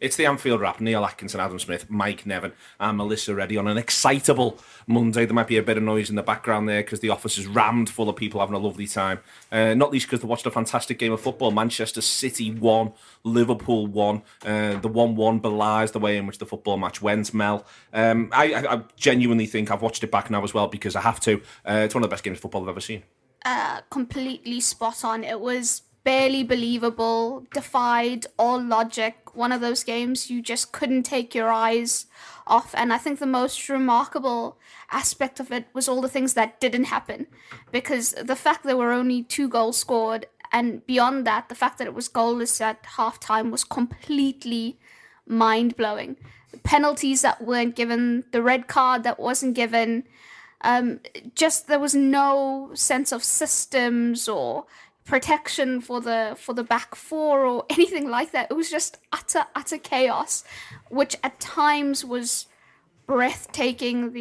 It's the Anfield Wrap. Neil Atkinson, Adam Smith, Mike Nevin, and Melissa Reddy on an excitable Monday. There might be a bit of noise in the background there because the office is rammed full of people having a lovely time. Not least because they watched a fantastic game of football. Manchester City won, Liverpool won. The 1-1 belies the way in which the football match went, Mel. I genuinely think I've watched it back now as well because I have to. It's one of the best games of football I've ever seen. Completely spot on. It was barely believable, defied all logic. One of those games you just couldn't take your eyes off. And I think the most remarkable aspect of it was all the things that didn't happen. Because the fact there were only 2 goals scored, and beyond that, the fact that it was goalless at halftime was completely mind-blowing. The penalties that weren't given, the red card that wasn't given, just there was no sense of systems or protection for the back four or anything like that. It was just utter chaos, which at times was breathtaking.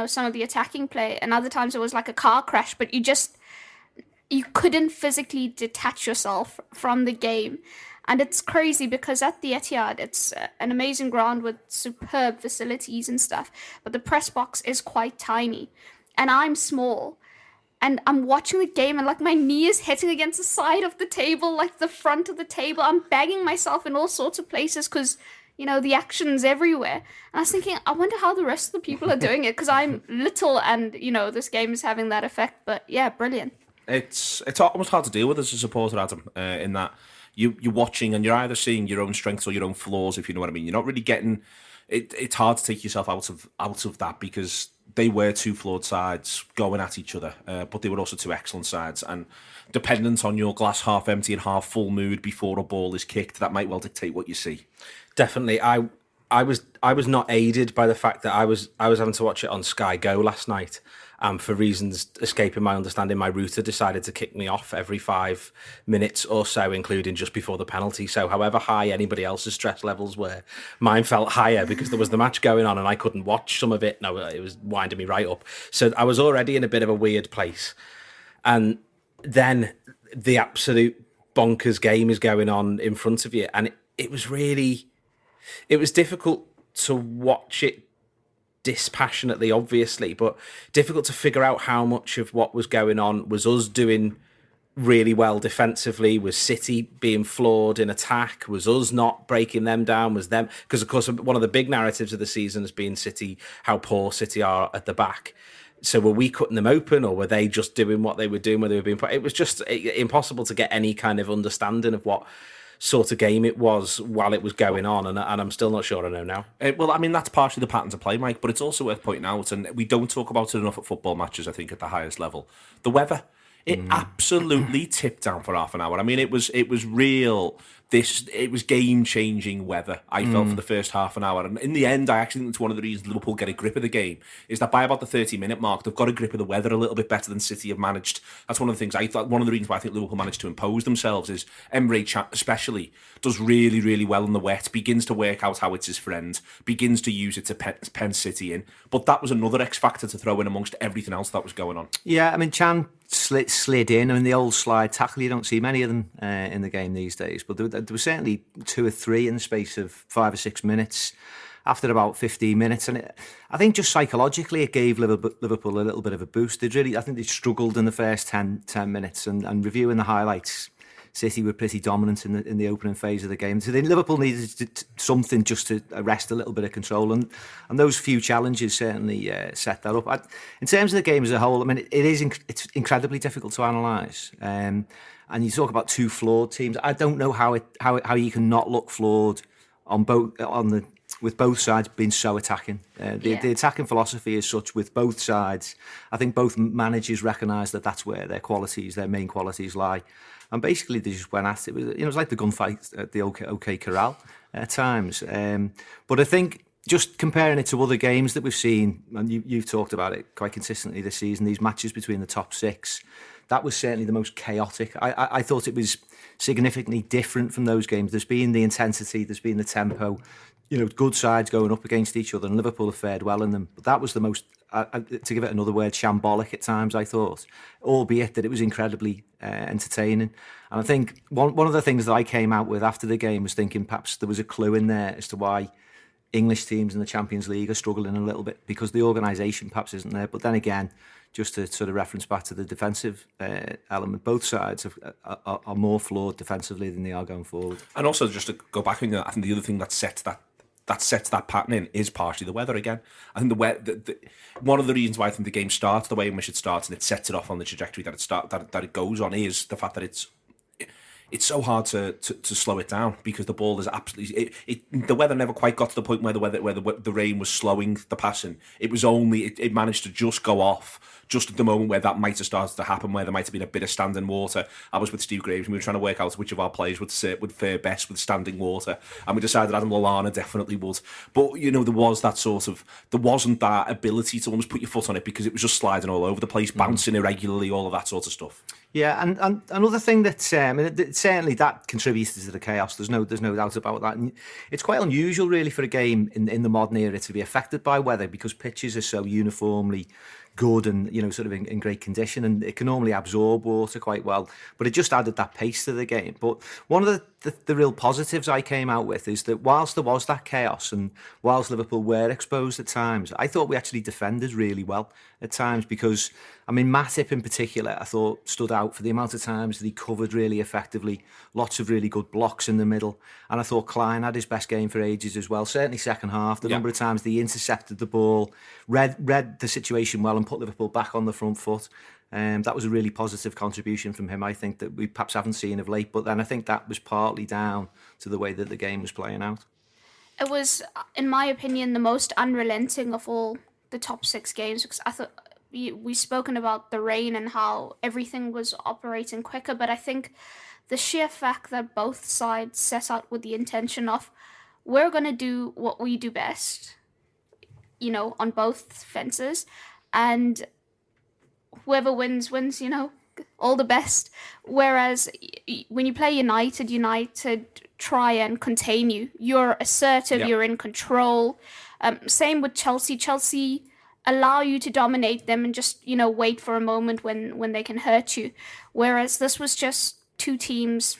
Some of the attacking play, and other times it was like a car crash. But you couldn't physically detach yourself from the game. And it's crazy because at the Etihad, it's an amazing ground with superb facilities and stuff. But the press box is quite tiny. And I'm small. And I'm watching the game and like my knee is hitting against the side of the table, like the front of the table. I'm bagging myself in all sorts of places because, the action's everywhere. And I was thinking, I wonder how the rest of the people are doing it because I'm little and, this game is having that effect. But yeah, brilliant. It's almost hard to deal with as a supporter, Adam, in that you're watching and you're either seeing your own strengths or your own flaws, if you know what I mean. You're not really getting... It's hard to take yourself out of that because they were 2 flawed sides going at each other, but they were also 2 excellent sides. And dependent on your glass half empty and half full mood before a ball is kicked, that might well dictate what you see. Definitely, I was not aided by the fact that I was having to watch it on Sky Go last night. For reasons escaping my understanding, my router decided to kick me off every 5 minutes or so, including just before the penalty. So however high anybody else's stress levels were, mine felt higher because there was the match going on and I couldn't watch some of it. No, it was winding me right up. So I was already in a bit of a weird place. And then the absolute bonkers game is going on in front of you. And it was difficult to watch it dispassionately, obviously, but difficult to figure out how much of what was going on was us doing really well defensively, was City being flawed in attack, was us not breaking them down, was them, because of course one of the big narratives of the season has been City, how poor City are at the back. So were we cutting them open, or were they just doing what they were doing when they were being put? It was just impossible to get any kind of understanding of what sort of game it was while it was going on, and I'm still not sure I know now. Well, I mean, that's partially the pattern to play, Mike, but it's also worth pointing out, and we don't talk about it enough at football matches, I think, at the highest level. The weather, it absolutely tipped down for half an hour. I mean, it was real. It was game-changing weather, I felt, for the first half an hour. And in the end, I actually think it's one of the reasons Liverpool get a grip of the game, is that by about the 30-minute mark, they've got a grip of the weather a little bit better than City have managed. That's one of the things I thought, one of the reasons why I think Liverpool managed to impose themselves is Emre Can especially does really, really well in the wet, begins to work out how it's his friend, begins to use it to pen City in. But that was another X factor to throw in amongst everything else that was going on. Yeah, I mean, Can slid in. I mean, the old slide tackle, you don't see many of them in the game these days, but there were certainly 2 or 3 in the space of 5 or 6 minutes after about 15 minutes. And I think just psychologically it gave Liverpool a little bit of a boost. I think they struggled in the first 10 minutes, and reviewing the highlights, City were pretty dominant in the opening phase of the game. So then Liverpool needed something just to arrest a little bit of control, and those few challenges certainly set that up. In terms of the game as a whole, I mean, it's incredibly difficult to analyse. And you talk about 2 flawed teams. I don't know how you can not look flawed with both sides being so attacking. The attacking philosophy is such with both sides. I think both managers recognise that that's where their main qualities lie. And basically they just went at it. It was like the gunfight at the OK Corral at times. But I think just comparing it to other games that we've seen, and you've talked about it quite consistently this season, these matches between the top 6, that was certainly the most chaotic. I thought it was significantly different from those games. There's been the intensity, there's been the tempo, good sides going up against each other, and Liverpool have fared well in them. But that was the most to give it another word, shambolic at times, I thought, albeit that it was incredibly entertaining. And I think one of the things that I came out with after the game was thinking perhaps there was a clue in there as to why English teams in the Champions League are struggling a little bit, because the organisation perhaps isn't there. But then again, just to sort of reference back to the defensive element, both sides are more flawed defensively than they are going forward. And also, just to go back on that, I think the other thing that sets that pattern in is partially the weather again. I think one of the reasons why I think the game starts the way in which it starts and it sets it off on the trajectory that it goes on is the fact that it's so hard to slow it down, because the ball is absolutely the weather never quite got to the point where the rain was slowing the passing. It was only it managed to just go off just at the moment where that might have started to happen, where there might have been a bit of standing water. I was with Steve Graves and we were trying to work out which of our players would fare best with standing water, and we decided Adam Lallana definitely would. But there wasn't that ability to almost put your foot on it, because it was just sliding all over the place, bouncing irregularly, all of that sort of stuff. Yeah, and another thing that certainly that contributed to the chaos. There's no doubt about that. And it's quite unusual, really, for a game in the modern era to be affected by weather, because pitches are so uniformly good and sort of in great condition, and it can normally absorb water quite well. But it just added that pace to the game. But one of the real positives I came out with is that whilst there was that chaos and whilst Liverpool were exposed at times, I thought we actually defended really well at times, because Matip in particular, I thought stood out for the amount of times that he covered really effectively. Lots of really good blocks in the middle. And I thought Klein had his best game for ages as well. Certainly second half, the number of times that he intercepted the ball, read the situation well and put Liverpool back on the front foot. That was a really positive contribution from him, I think, that we perhaps haven't seen of late. But then I think that was partly down to the way that the game was playing out. It was, in my opinion, the most unrelenting of all the top 6 games, because I thought we've spoken about the rain and how everything was operating quicker, but I think the sheer fact that both sides set out with the intention of, we're going to do what we do best, on both fences, and whoever wins, all the best. Whereas when you play United try and contain you. You're assertive, you're in control. Same with Chelsea. Chelsea allow you to dominate them and just, wait for a moment when they can hurt you. Whereas this was just two teams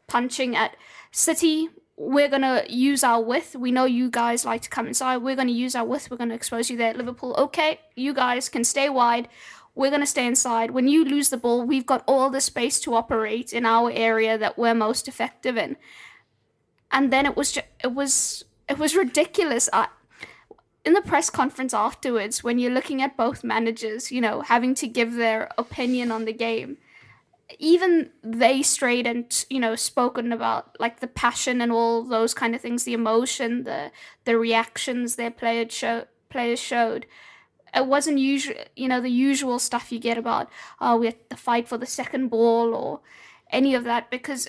punching at City. We're going to use our width. We know you guys like to come inside. We're going to use our width. We're going to expose you there at Liverpool. Okay, you guys can stay wide. We're going to stay inside. When you lose the ball, we've got all the space to operate in our area that we're most effective in. And then it was ridiculous. In the press conference afterwards, when you're looking at both managers, having to give their opinion on the game, even they strayed and, spoken about like the passion and all those kind of things, the emotion, the reactions their players showed. It wasn't the usual stuff you get about, we have to fight for the second ball or any of that, because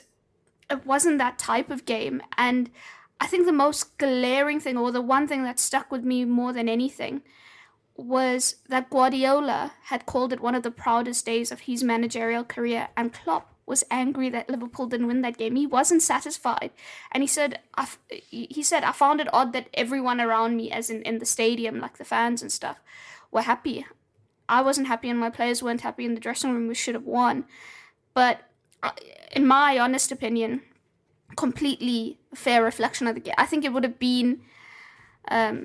it wasn't that type of game. And I think the most glaring thing, or the one thing that stuck with me more than anything, was that Guardiola had called it one of the proudest days of his managerial career, and Klopp was angry that Liverpool didn't win that game. He wasn't satisfied. And he said, I found it odd that everyone around me, as in the stadium, like the fans and stuff, were happy. I wasn't happy and my players weren't happy in the dressing room. We should have won. But in my honest opinion, completely fair reflection of the game. I think it would have been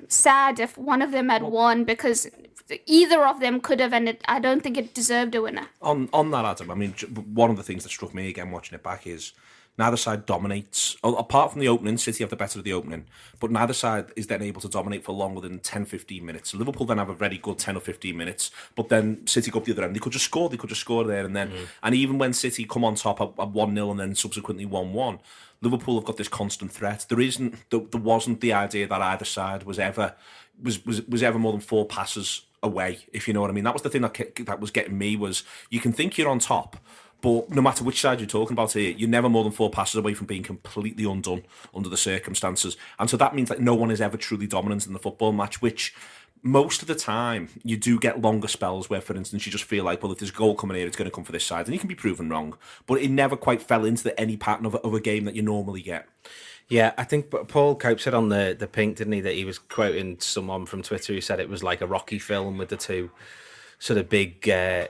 sad if one of them had won, because either of them could have, and I don't think it deserved a winner. On that, Adam, I mean, one of the things that struck me again watching it back is neither side dominates. Apart from the opening, City have the better of the opening, but neither side is then able to dominate for longer than 10-15 minutes. Liverpool then have a very good 10 or 15 minutes, but then City go up the other end. They could just score there and then. And even when City come on top at 1-0 and then subsequently 1-1, Liverpool have got this constant threat. There wasn't the idea that either side was ever more than 4 passes away, if you know what I mean. That was the thing that was getting me, was you can think you're on top, but no matter which side you're talking about here, you're never more than 4 passes away from being completely undone under the circumstances. And so that means that no one is ever truly dominant in the football match, which most of the time, you do get longer spells where, for instance, you just feel like, well, if there's a goal coming here, it's going to come for this side. And you can be proven wrong. But it never quite fell into any pattern of a game that you normally get. Yeah, I think Paul Cope said on the Pink, didn't he, that he was quoting someone from Twitter who said it was like a Rocky film with the two sort of big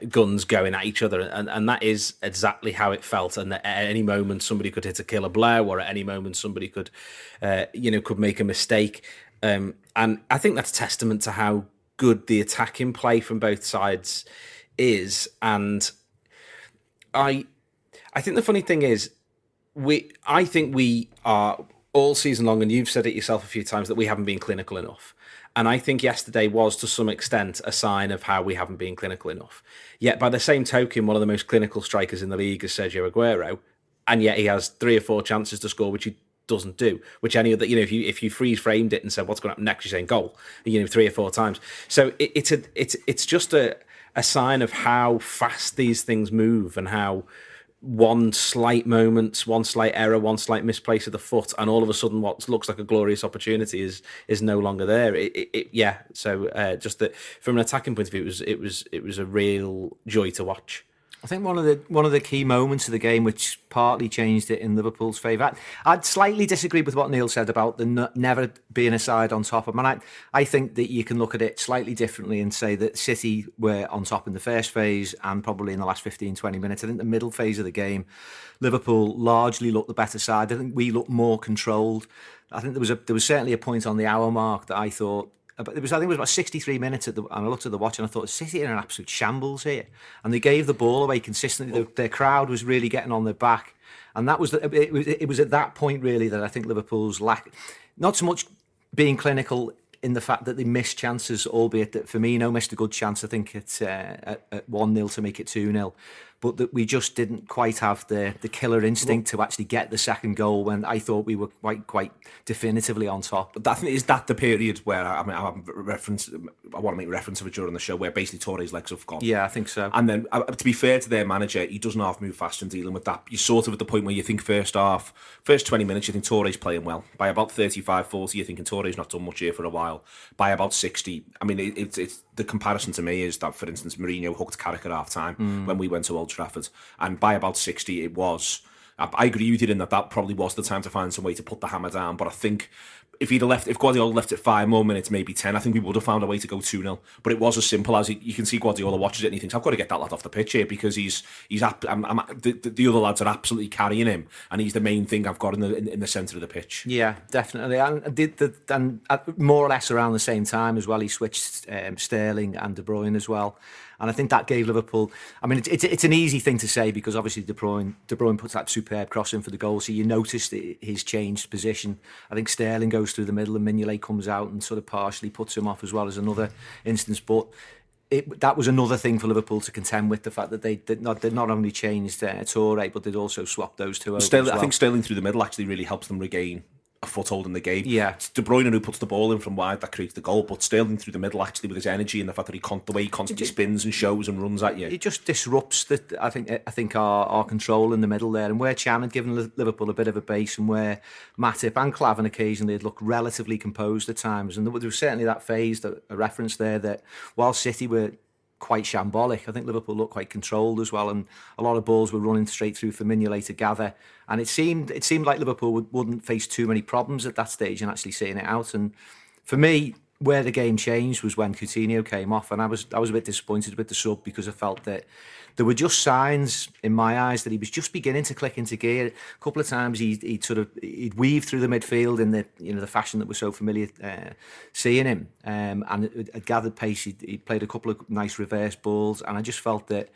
guns going at each other. And that is exactly how it felt. And that at any moment, somebody could hit a killer blow, or at any moment, somebody could make a mistake. And I think that's testament to how good the attacking play from both sides is. And I think the funny thing is, I think we are all season long, and you've said it yourself a few times, that we haven't been clinical enough. And I think yesterday was, to some extent, a sign of how we haven't been clinical enough. Yet, by the same token, one of the most clinical strikers in the league is Sergio Aguero, and yet he has 3 or 4 chances to score, which he doesn't do. Which any other, if you freeze framed it and said what's going to happen next, you're saying goal, 3 or 4 times. So it's just a sign of how fast these things move, and how one slight moment, one slight error, one slight misplace of the foot, and all of a sudden what looks like a glorious opportunity is no longer there. So just that from an attacking point of view, it was a real joy to watch. I think one of the key moments of the game, which partly changed it in Liverpool's favour. I'd slightly disagree with what Neil said about the never being a side on top. I think that you can look at it slightly differently and say that City were on top in the first phase and probably in the last 15, 20 minutes. I think the middle phase of the game, Liverpool largely looked the better side. I think we looked more controlled. I think there was certainly a point on the hour mark that I thought, I think it was about 63 minutes and I looked at the watch and I thought, City are in an absolute shambles here, and they gave the ball away consistently. Their crowd was really getting on their back, and that was it was at that point really that I think Liverpool's lack, not so much being clinical in the fact that they missed chances, albeit that Firmino missed a good chance, I think at 1-0 to make it 2-0, but that we just didn't quite have the killer instinct to actually get the second goal when I thought we were quite definitively on top. But I think, is that the period where I want to make reference of it during the show, where basically Torre's legs have gone? Yeah, I think so. And then, to be fair to their manager, he doesn't half move fast in dealing with that. You're sort of at the point where you think first 20 minutes, you think Torre's playing well. By about 35, 40, you're thinking Torre's not done much here for a while. By about 60, I mean, it's the comparison to me is that, for instance, Mourinho hooked Carrick at half-time when we went to Old Trafford. And by about 60, it was... I agree with you in that probably was the time to find some way to put the hammer down. But I think if Guardiola left it 5 more minutes, maybe 10, I think we would have found a way to go 2-0. But it was as simple as you can see Guardiola watches it and he thinks, I've got to get that lad off the pitch here because the other lads are absolutely carrying him, and he's the main thing I've got in the centre of the pitch. Yeah, definitely. And more or less around the same time as well, he switched Sterling and De Bruyne as well. And I think that gave Liverpool... I mean, it's an easy thing to say because obviously De Bruyne puts that superb cross in for the goal, so you noticed his changed position. I think Sterling goes through the middle and Mignolet comes out and sort of partially puts him off as well as another instance. But that was another thing for Liverpool to contend with, the fact that they not only changed Toure, but they'd also swapped those two over as well. I think Sterling through the middle actually really helps them regain a foothold in the game. Yeah, it's De Bruyne who puts the ball in from wide that creates the goal, but Sterling through the middle actually with his energy and the fact that he constantly spins and shows and runs at you. He just disrupts I think our control in the middle there, and where Chan had given Liverpool a bit of a base, and where Matip and Klavan occasionally had looked relatively composed at times, and there was certainly that phase, that a reference there, that while City were quite shambolic, I think Liverpool looked quite controlled as well, and a lot of balls were running straight through for Mignolet to gather, and it seemed like Liverpool wouldn't face too many problems at that stage and actually seeing it out. And for me, where the game changed was when Coutinho came off, and I was a bit disappointed with the sub because I felt that there were just signs in my eyes that he was just beginning to click into gear. A couple of times he'd weave through the midfield in the fashion that we're so familiar seeing him, and at gathered pace he played a couple of nice reverse balls, and I just felt that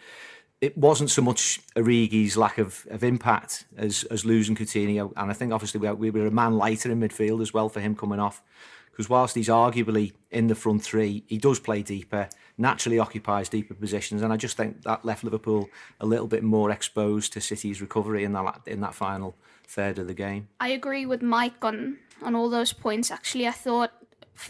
it wasn't so much Origi's lack of impact as losing Coutinho, and I think obviously we were a man lighter in midfield as well for him coming off. Because whilst he's arguably in the front three, he does play deeper, naturally occupies deeper positions, and I just think that left Liverpool a little bit more exposed to City's recovery in that final third of the game. I agree with Mike on all those points. Actually, I thought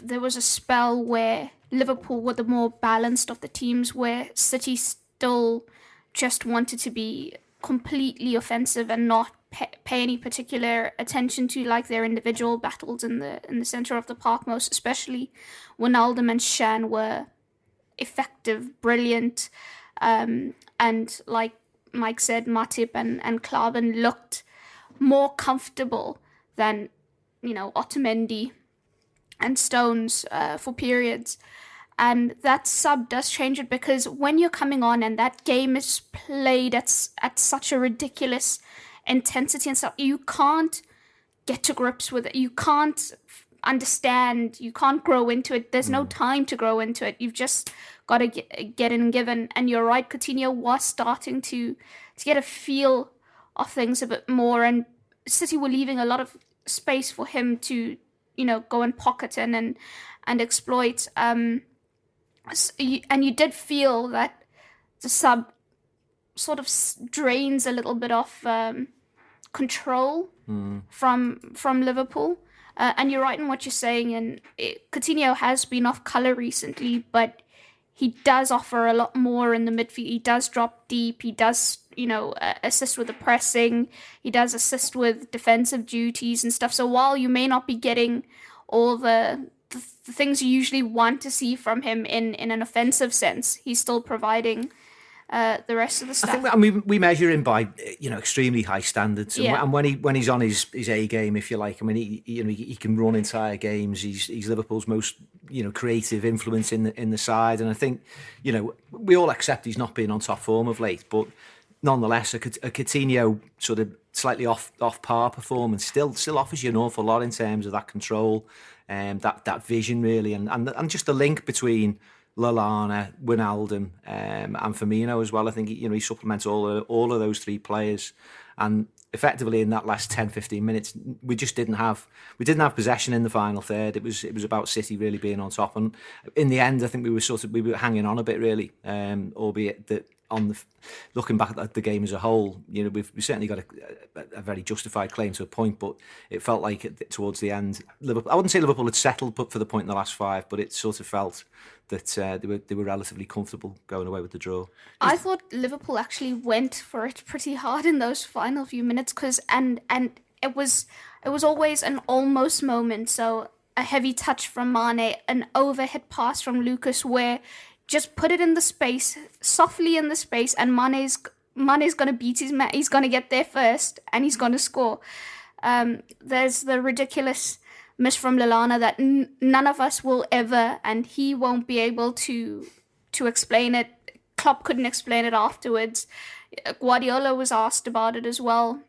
there was a spell where Liverpool were the more balanced of the teams, where City still just wanted to be completely offensive and not pay any particular attention to like their individual battles in the center of the park. Most especially, Wijnaldum and Shan were effective, brilliant, and like Mike said, Matip and Klavan looked more comfortable than Otamendi and Stones for periods. And that sub does change it, because when you're coming on and that game is played at such a ridiculous intensity and stuff, you can't get to grips with it. You can't understand. You can't grow into it. There's no time to grow into it. You've just got to get in and given. And you're right, Coutinho was starting to get a feel of things a bit more, and City were leaving a lot of space for him to go and pocket in and exploit. And you did feel that the sub sort of drains a little bit of control from Liverpool. And you're right in what you're saying. And Coutinho has been off colour recently, but he does offer a lot more in the midfield. He does drop deep. He does, assist with the pressing. He does assist with defensive duties and stuff. So while you may not be getting all the things you usually want to see from him in an offensive sense, he's still providing the rest of the stuff. I think we measure him by extremely high standards, and when he's on his A game, if you like. I mean, he can run entire games. He's Liverpool's most creative influence in the side, and I think we all accept he's not been on top form of late, but nonetheless, a Coutinho sort of slightly off par performance still offers you an awful lot in terms of that control, that vision really, and just the link between Lallana, Wijnaldum, and Firmino as well. I think he supplements all of those three players, and effectively in that last 10-15 minutes, we didn't have possession in the final third. It was about City really being on top, and in the end, I think we were hanging on a bit really, albeit that looking back at the game as a whole, we've certainly got a very justified claim to a point, but it felt like towards the end, Liverpool, I wouldn't say Liverpool had settled for the point in the last five, but it sort of felt that they were relatively comfortable going away with the draw. I thought Liverpool actually went for it pretty hard in those final few minutes, and it was always an almost moment. So a heavy touch from Mane, an overhead pass from Lucas, where just put it in the space, softly in the space, and Mane's going to beat his man. He's going to get there first, and he's going to score. There's the ridiculous miss from Lallana that none of us will ever, and he won't be able to explain it. Klopp couldn't explain it afterwards. Guardiola was asked about it as well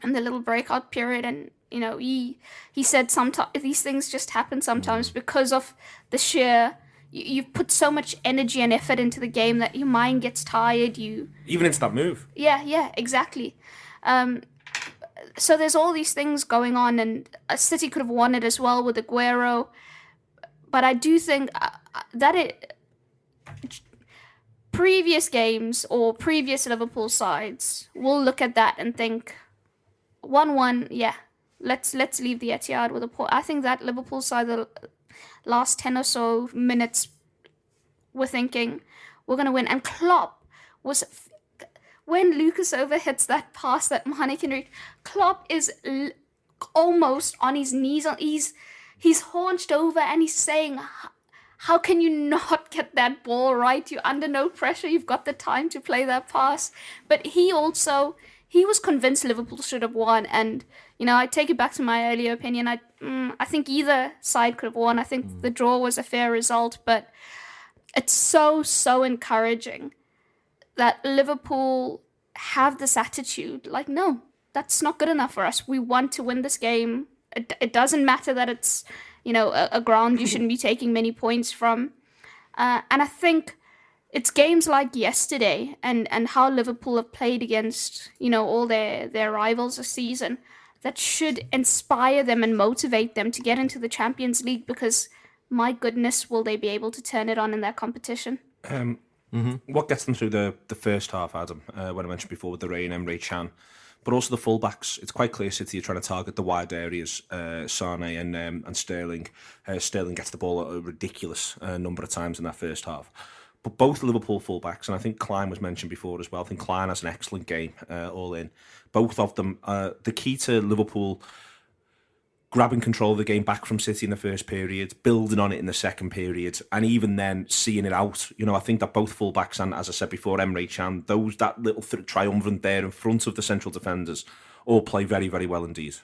in the little breakout period, and he said sometimes these things just happen sometimes because of the sheer. You've put so much energy and effort into the game that your mind gets tired. Even into that move. Yeah, exactly. So there's all these things going on, and City could have won it as well with Aguero. But I do think that previous games or previous Liverpool sides will look at that and think 1-1. Yeah, let's leave the Etihad with a point. I think that Liverpool side, the last 10 or so minutes, we're thinking we're going to win. And Klopp was, when Lucas overhits that pass that Mane can reach, Klopp is almost on his knees. He's haunched over and he's saying, how can you not get that ball right? You're under no pressure. You've got the time to play that pass. But he was convinced Liverpool should have won. And, I take it back to my earlier opinion. I think either side could have won. I think the draw was a fair result. But it's so encouraging that Liverpool have this attitude. Like, no, that's not good enough for us. We want to win this game. It doesn't matter that it's, a ground you shouldn't be taking many points from. And I think it's games like yesterday and how Liverpool have played against, all their rivals this season that should inspire them and motivate them to get into the Champions League, because my goodness, will they be able to turn it on in that competition? What gets them through the first half, Adam, when I mentioned before with the rain, Emre Can, but also the fullbacks. It's quite clear City are trying to target the wide areas, Sane and Sterling. Sterling gets the ball a ridiculous number of times in that first half. but both Liverpool fullbacks, and I think Klein was mentioned before as well. I think Klein has an excellent game all in. Both of them, the key to Liverpool grabbing control of the game back from City in the first period, building on it in the second period, and even then seeing it out. I think that both fullbacks and, as I said before, Emre Can, that little triumvirate there in front of the central defenders, all play very, very well indeed.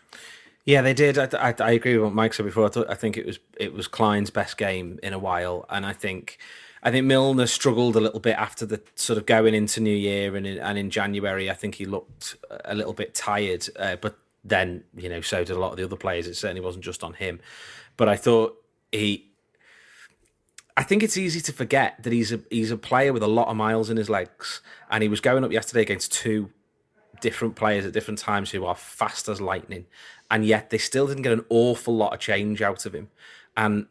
Yeah, they did. I agree with what Mike said before. I think it was Klein's best game in a while, and I think Milner struggled a little bit after the sort of going into New Year and in January. I think he looked a little bit tired, but then so did a lot of the other players. It certainly wasn't just on him. But I thought I think it's easy to forget that he's a player with a lot of miles in his legs, and he was going up yesterday against two different players at different times who are fast as lightning, and yet they still didn't get an awful lot of change out of him. And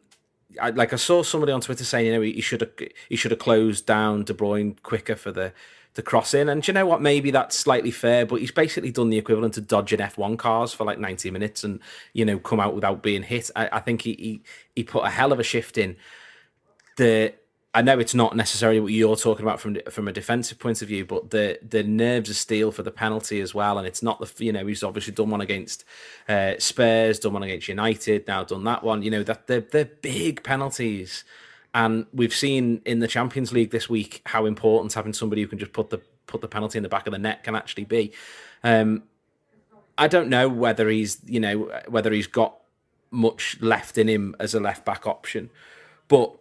I saw somebody on Twitter saying, he should have closed down De Bruyne quicker for the cross in. And do you know what? Maybe that's slightly fair, but he's basically done the equivalent of dodging F1 cars for like 90 minutes and come out without being hit. I think he put a hell of a shift in. I know it's not necessarily what you're talking about from a defensive point of view, but the nerves of steel for the penalty as well. And it's not he's obviously done one against Spurs, done one against United, now done that one. That they're big penalties, and we've seen in the Champions League this week how important having somebody who can just put the penalty in the back of the net can actually be. I don't know whether he's got much left in him as a left back option, but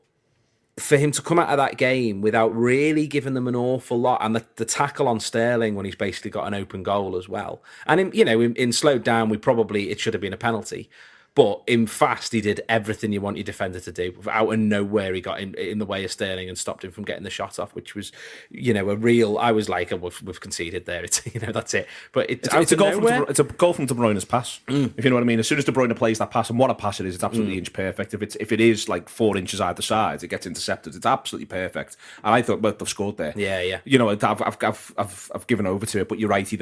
for him to come out of that game without really giving them an awful lot, and the tackle on Sterling when he's basically got an open goal as well, and in slowed down, it should have been a penalty, but in fast he did everything you want your defender to do. Out of nowhere he got in the way of Sterling and stopped him from getting the shot off, which was a real. I was like, we've conceded there. It's that's it. But it's a goal from De Bruyne's pass. If you know what I mean. As soon as De Bruyne plays that pass, and what a pass it is, it's absolutely inch perfect. If it is like 4 inches either side, it gets intercepted. It's absolutely perfect. And I thought, well, they've scored there. Yeah. I've given over to it, but you're right. He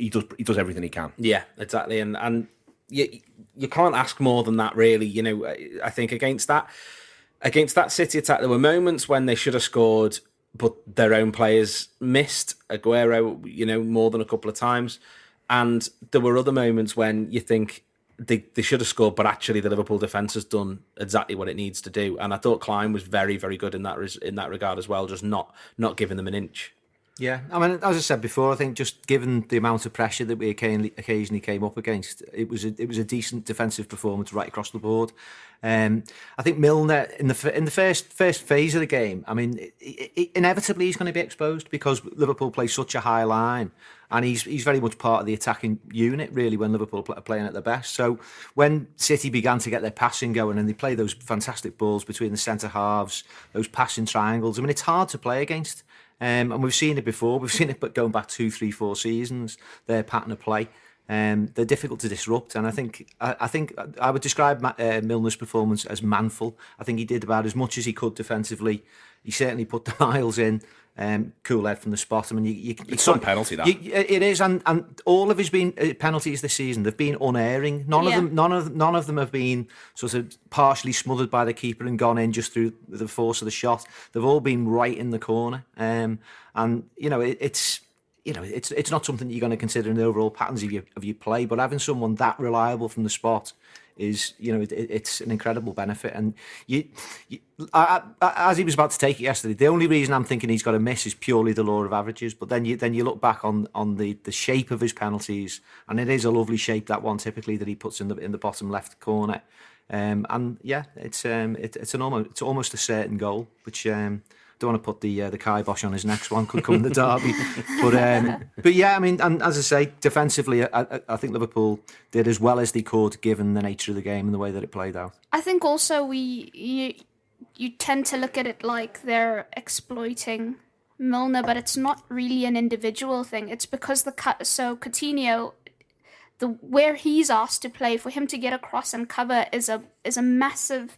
does everything he can. Yeah, exactly. And you can't ask more than that, really. I think against that City attack, there were moments when they should have scored, but their own players missed. Aguero, more than a couple of times, and there were other moments when you think they should have scored, but actually the Liverpool defence has done exactly what it needs to do. And I thought Klein was very, very good in that regard as well, just not giving them an inch. Yeah, I mean, as I said before, I think just given the amount of pressure that we occasionally came up against, it was a decent defensive performance right across the board. I think Milner in the first phase of the game, I mean, inevitably he's going to be exposed because Liverpool play such a high line, and he's very much part of the attacking unit really when Liverpool are playing at their best. So when City began to get their passing going and they play those fantastic balls between the centre halves, those passing triangles, I mean, it's hard to play against. And we've seen it before. We've seen it going back 2, 3, 4 seasons. Their pattern of play, they're difficult to disrupt. And I think I would describe Milner's performance as manful. I think he did about as much as he could defensively. He certainly put the miles in. Cool head from the spot. I mean, it's some penalty that it is, and all of his penalties this season, they've been unerring. None of them have been sort of partially smothered by the keeper and gone in just through the force of the shot. They've all been right in the corner, and it's not something that you're going to consider in the overall patterns of your play. But having someone that reliable from the spot is, it's an incredible benefit. And as he was about to take it yesterday, the only reason I'm thinking he's got a miss is purely the law of averages. But then you look back on the shape of his penalties, and it is a lovely shape, that one typically that he puts in the bottom left corner. And yeah, it's almost a certain goal, which don't want to put the kibosh on his next one, could come in the derby. But yeah, I mean, and as I say, defensively, I think Liverpool did as well as they could given the nature of the game and the way that it played out. I think also you tend to look at it like they're exploiting Milner, but it's not really an individual thing. It's because Coutinho, where he's asked to play, for him to get across and cover is a massive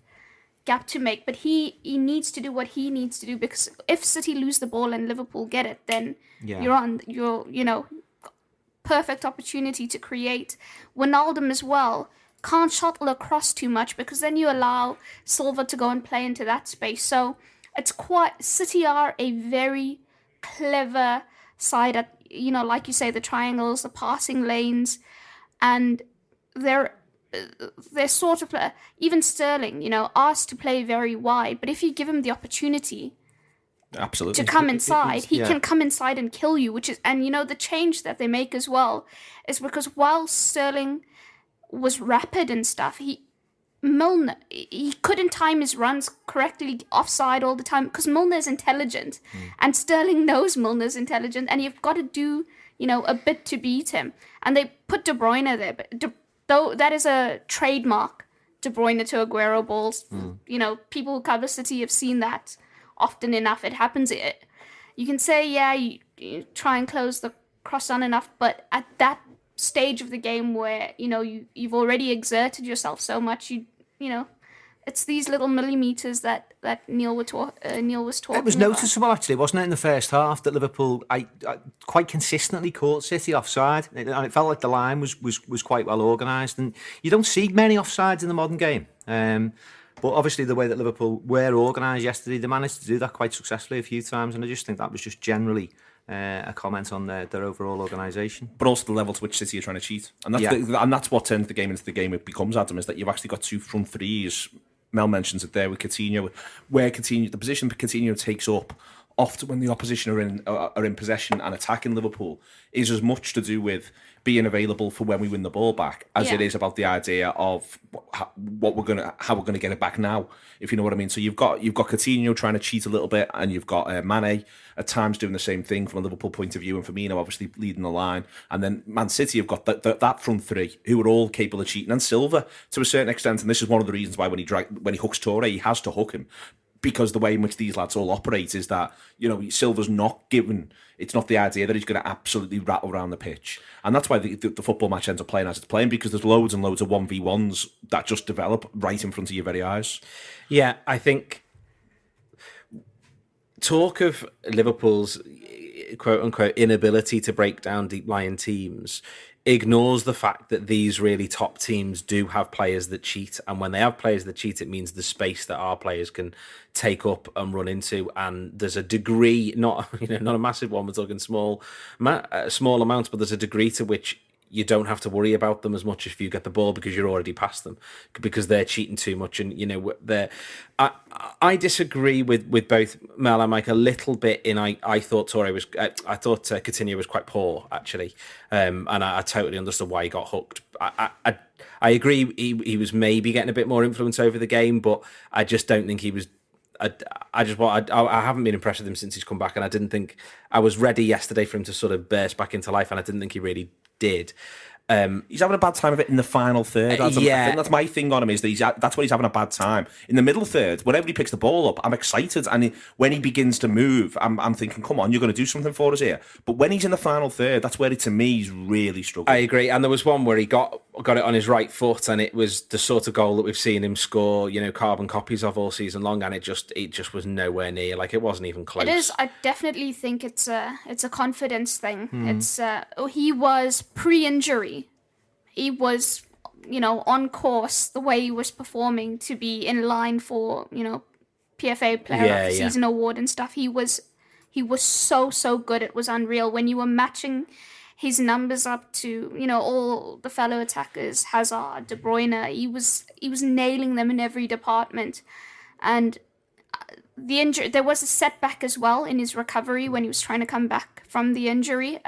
gap to make, but he needs to do what he needs to do, because if City lose the ball and Liverpool get it, then you're on your perfect opportunity to create. Wijnaldum as well can't shuttle across too much, because then you allow Silva to go and play into that space. So it's quite, City are a very clever side at, like you say, the triangles, the passing lanes, and they're sort of, even Sterling, asked to play very wide, but if you give him the opportunity absolutely to come inside, he can come inside and kill you, and the change that they make as well is because while Sterling was rapid and stuff, Milner, he couldn't time his runs correctly offside all the time because Milner's intelligent and Sterling knows Milner's intelligent, and you've got to do, a bit to beat him. And they put De Bruyne there, but though that is a trademark, De Bruyne to Aguero balls. People who cover City have seen that often enough. It happens. You can say, you try and close the cross on enough, but at that stage of the game where you've already exerted yourself so much, it's these little millimeters that Neil was talking about. It was noticeable, actually, wasn't it, in the first half that Liverpool I quite consistently caught City offside, and it felt like the line was quite well organised, and you don't see many offsides in the modern game. But obviously, the way that Liverpool were organised yesterday, they managed to do that quite successfully a few times, and I just think that was just generally a comment on their overall organisation. But also the level to which City are trying to cheat. And that's what turns the game into the game it becomes, Adam, is that you've actually got two front threes. Mel mentions it there with Coutinho, where the position Coutinho takes up often when the opposition are in possession and attacking Liverpool is as much to do with being available for when we win the ball back as it is about the idea of how we're gonna get it back now, if you know what I mean. So you've got Coutinho trying to cheat a little bit, and you've got Mane at times doing the same thing from a Liverpool point of view, and Firmino obviously leading the line, and then Man City have got that front three who are all capable of cheating, and Silva to a certain extent. And this is one of the reasons why when he hooks Toure, he has to hook him, because the way in which these lads all operate is that, Silva's not given, it's not the idea that he's going to absolutely rattle around the pitch. And that's why the football match ends up playing as it's playing, because there's loads and loads of 1v1s that just develop right in front of your very eyes. Yeah, I think talk of Liverpool's quote-unquote inability to break down deep-lying teams ignores the fact that these really top teams do have players that cheat, and when they have players that cheat, it means the space that our players can take up and run into, and there's a degree, not a massive one, we're talking small amounts, but there's a degree to which you don't have to worry about them as much if you get the ball, because you're already past them, because they're cheating too much. And I disagree with both Mel and Mike a little bit. I thought Coutinho was quite poor, actually, and I totally understood why he got hooked. I agree he was maybe getting a bit more influence over the game, but I just don't think he was. I haven't been impressed with him since he's come back, and I didn't think I was ready yesterday for him to sort of burst back into life, and I didn't think he really did. He's having a bad time of it in the final third. I think that's my thing on him, is that that's when he's having a bad time. In the middle third, whenever he picks the ball up, I'm excited, and when he begins to move, I'm thinking, come on, you're going to do something for us here. But when he's in the final third, that's where to me he's really struggling. I agree, and there was one where he got it on his right foot, and it was the sort of goal that we've seen him score, carbon copies of all season long, and it just was nowhere near, like it wasn't even close. It is. I definitely think it's a confidence thing. It's he was pre-injury. He was, on course, the way he was performing to be in line for, PFA Player of the Season award and stuff. He was so good. It was unreal. When you were matching his numbers up to, all the fellow attackers, Hazard, De Bruyne, he was nailing them in every department. And the injury, there was a setback as well in his recovery when he was trying to come back from the injury,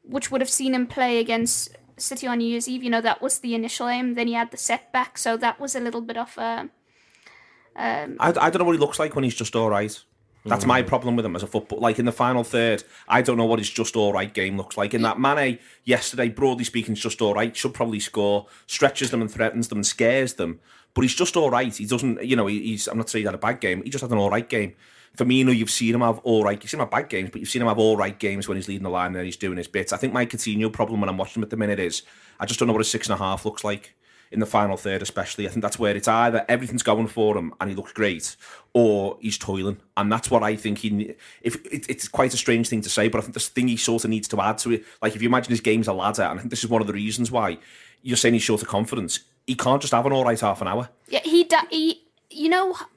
which would have seen him play against City on New Year's Eve. That was the initial aim. Then he had the setback, so that was a little bit of a. I don't know what he looks like when he's just all right. That's my problem with him as a football. Like in the final third, I don't know what his just all right game looks like. In that Mane yesterday, broadly speaking, is just all right. Should probably score, stretches them and threatens them and scares them. But he's just all right. He doesn't, he's. I'm not saying he had a bad game. He just had an all right game. Firmino, you've seen him have all right. You've seen him have bad games, but you've seen him have all right games when he's leading the line and he's doing his bits. I think my Coutinho problem when I'm watching him at the minute is I just don't know what his 6.5 looks like in the final third, especially. I think that's where it's either everything's going for him and he looks great, or he's toiling, and that's what I think it's quite a strange thing to say, but I think this thing he sort of needs to add to it. Like if you imagine his game's a ladder, and I think this is one of the reasons why you're saying he's short of confidence. He can't just have an all right half an hour. Yeah,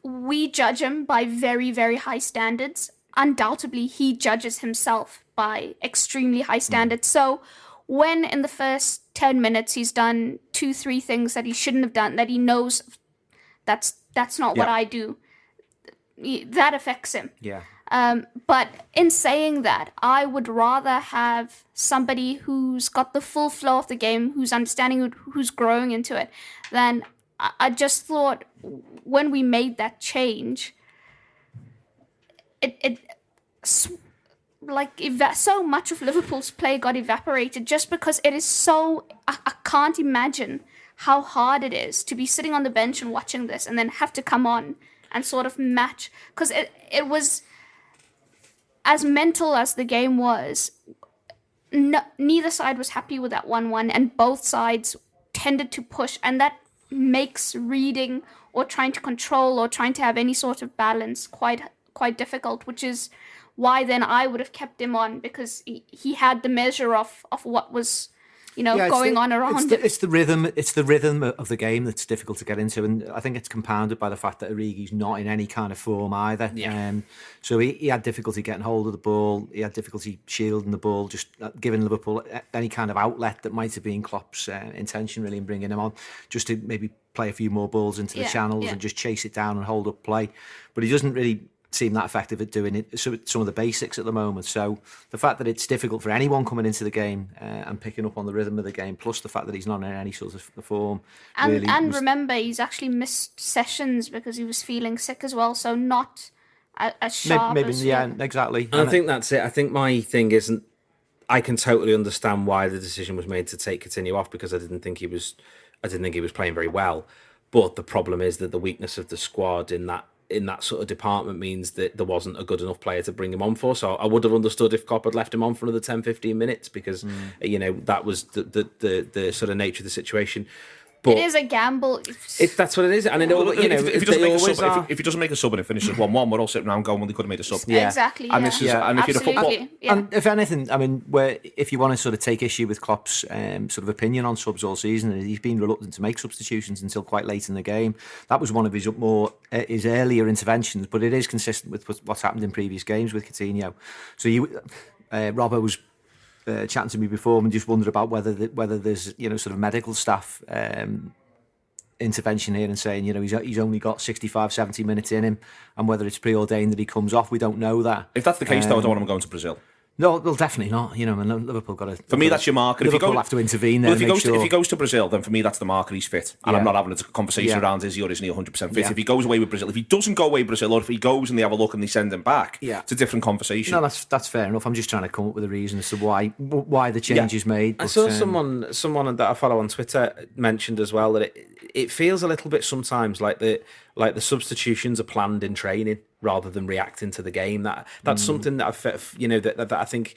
we judge him by very, very high standards. Undoubtedly, he judges himself by extremely high standards. So when in the first 10 minutes he's done 2-3 things that he shouldn't have done, that he knows that's not what I do, that affects him. Yeah. But in saying that, I would rather have somebody who's got the full flow of the game, who's understanding, who's growing into it, than I just thought when we made that change, so much of Liverpool's play got evaporated just because it is so. I can't imagine how hard it is to be sitting on the bench and watching this and then have to come on and sort of match, because it was as mental as the game was. Neither side was happy with that 1-1, and both sides tended to push, and that makes reading or trying to control or trying to have any sort of balance quite difficult, which is why then I would have kept him on, because he had the measure of what was going on around him. It's the rhythm of the game that's difficult to get into, and I think it's compounded by the fact that Origi's not in any kind of form either. So he had difficulty getting hold of the ball, he had difficulty shielding the ball, just giving Liverpool any kind of outlet that might have been Klopp's intention really in bringing him on, just to maybe play a few more balls into the channels and just chase it down and hold up play. But he doesn't really seem that effective at doing it. So some of the basics at the moment. So the fact that it's difficult for anyone coming into the game and picking up on the rhythm of the game, plus the fact that he's not in any sort of form. And remember, he's actually missed sessions because he was feeling sick as well. So not as sharp. Exactly. And I think that's it. I think my thing isn't. I can totally understand why the decision was made to take Coutinho off, because I didn't think he was playing very well. But the problem is that the weakness of the squad in that sort of department means that there wasn't a good enough player to bring him on for. So I would have understood if Klopp had left him on for another 10-15 minutes, because that was the sort of nature of the situation. But it is a gamble. That's what it is. And if he doesn't make a sub and it finishes 1-1, we're all sitting around going, well, he could have made a sub. Yeah. Exactly. And this is, and if you're a football, and if anything, I mean, if you want to sort of take issue with Klopp's sort of opinion on subs all season, he's been reluctant to make substitutions until quite late in the game. That was one of his earlier interventions, but it is consistent with what's happened in previous games with Coutinho. So Robbo was chatting to me before and just wondered about whether there's sort of medical staff intervention here and saying he's only got 65-70 minutes in him, and whether it's preordained that he comes off. We don't know that. If that's the case, though, I don't want him going to Brazil. No, well, definitely not. Liverpool got to. For me, that's your marker. Liverpool have to intervene there. If he goes to Brazil, then for me, that's the marker he's fit. And I'm not having a conversation around is he or isn't he 100% fit. Yeah. If he goes away with Brazil, if he doesn't go away with Brazil, or if he goes and they have a look and they send him back, it's a different conversation. No, that's fair enough. I'm just trying to come up with a reason as to why the change is made. But, I saw someone that I follow on Twitter mentioned as well that it feels a little bit sometimes like the substitutions are planned in training rather than reacting to the game. That's something that that I think.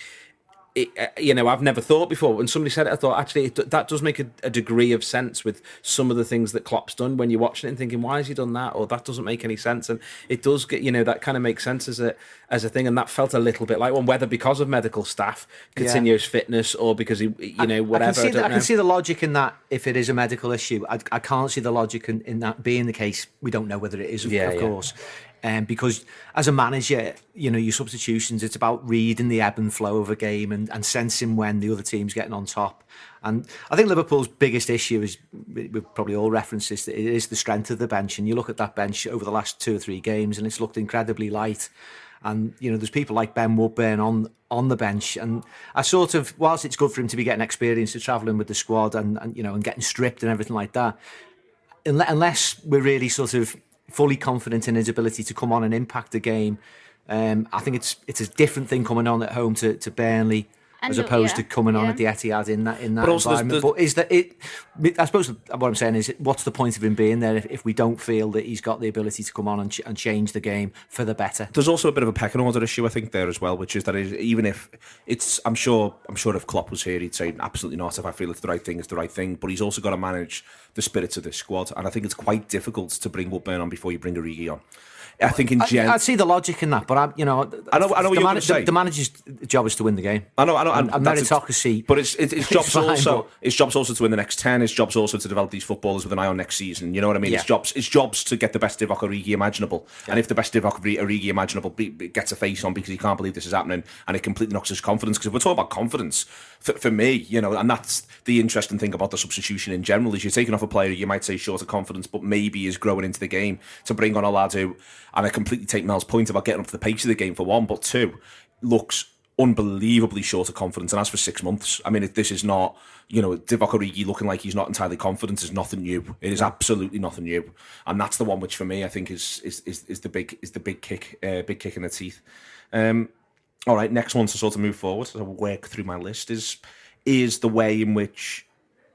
I've never thought before. When somebody said it, I thought actually that does make a degree of sense with some of the things that Klopp's done. When you're watching it and thinking, why has he done that? Or that doesn't make any sense. And it does get, that kind of makes sense as a thing. And that felt a little bit like one, whether because of medical staff, Coutinho's fitness, or because he, whatever. I can see the logic in that. If it is a medical issue, I can't see the logic in that being the case. We don't know whether it is, of course. Because as a manager, your substitutions, it's about reading the ebb and flow of a game and sensing when the other team's getting on top. And I think Liverpool's biggest issue is, we've probably all referenced this, it is the strength of the bench. And you look at that bench over the last 2 or 3 games and it's looked incredibly light. And, there's people like Ben Woodburn on the bench. And I sort of, whilst it's good for him to be getting experience of travelling with the squad and getting stripped and everything like that, unless we're really sort of fully confident in his ability to come on and impact the game, I think it's a different thing coming on at home to Burnley as opposed to coming on at the Etihad in that environment. But is that it? I suppose what I'm saying is, what's the point of him being there if we don't feel that he's got the ability to come on and change the game for the better? There's also a bit of a pecking order issue, I think, there as well, which is that even if it's, I'm sure if Klopp was here, he'd say absolutely not. If I feel it's the right thing, it's the right thing. But he's also got to manage the spirits of this squad, and I think it's quite difficult to bring Woodburn on before you bring Origi on. I think I'd see the logic in that, but I know what you're going to say. The manager's job is to win the game. I know and meritocracy. But his job's fine, also his job's also to win the next 10. His job's also to develop these footballers with an eye on next season. You know what I mean? Yeah. His job's to get the best Divock Origi imaginable. Yeah. And if the best Divock Origi imaginable gets a face on because he can't believe this is happening, and it completely knocks his confidence. Because we're talking about confidence for me, you know, and that's the interesting thing about the substitution in general is you're taking off a player you might say short of confidence, but maybe is growing into the game, to bring on a lad who, and I completely take Mel's point about getting up to the pace of the game for one, but two, looks unbelievably short of confidence, and as for 6 months, I mean, this is not, you know, Divock Origi looking like he's not entirely confident is nothing new. It is absolutely nothing new, and that's the one which for me I think is the big kick in the teeth. All right, next one to sort of move forward as I work through my list is the way in which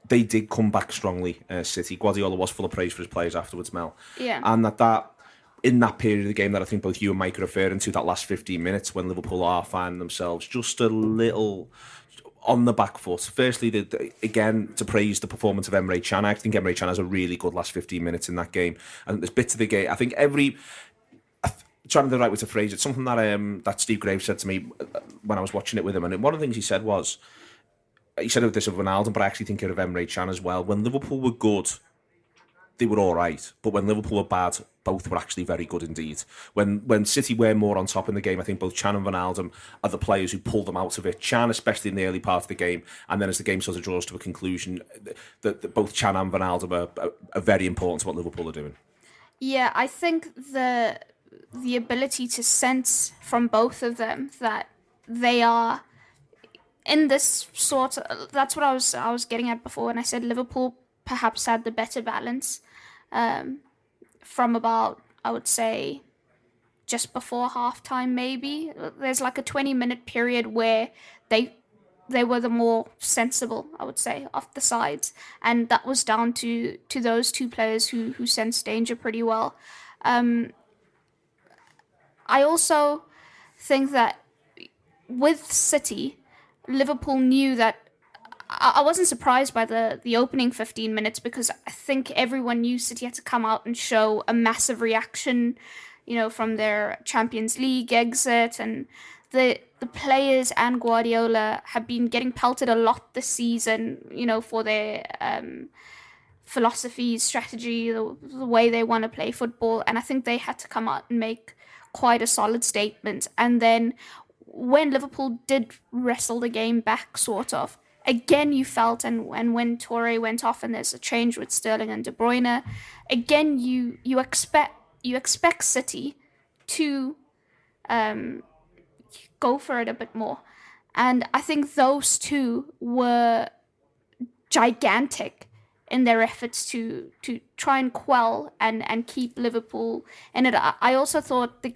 they did come back strongly. City, Guardiola was full of praise for his players afterwards, Mel. Yeah, and that. In that period of the game that I think both you and Mike are referring to, that last 15 minutes when Liverpool are finding themselves just a little on the back foot. Firstly, again, to praise the performance of Emre Can. I think Emre Can has a really good last 15 minutes in that game. And there's bits of the game, I think trying to do the right way to phrase it, something that Steve Graves said to me when I was watching it with him, and one of the things he said was, he said of this of Ronaldo, but I actually think of Emre Can as well. When Liverpool were good, they were all right, but when Liverpool were bad, both were actually very good indeed. When City were more on top in the game, I think both Can and Ronaldo are the players who pulled them out of it. Can, especially in the early part of the game, and then as the game sort of draws to a conclusion, that both Can and Ronaldo are very important to what Liverpool are doing. Yeah, I think the ability to sense from both of them that they are in this sort of, that's what I was getting at before when I said Liverpool perhaps had the better balance. From about, I would say, just before halftime, maybe there's like a 20-minute period where they were the more sensible, I would say, off the sides, and that was down to those two players who sensed danger pretty well. I also think that with City, Liverpool knew that. I wasn't surprised by the opening 15 minutes because I think everyone knew City had to come out and show a massive reaction, you know, from their Champions League exit, and the players and Guardiola have been getting pelted a lot this season, you know, for their philosophy, strategy, the way they want to play football, and I think they had to come out and make quite a solid statement. And then when Liverpool did wrestle the game back, sort of, again, you felt, and when Torre went off and there's a change with Sterling and De Bruyne, again, you expect City to go for it a bit more. And I think those two were gigantic in their efforts to try and quell and keep Liverpool in it. I also thought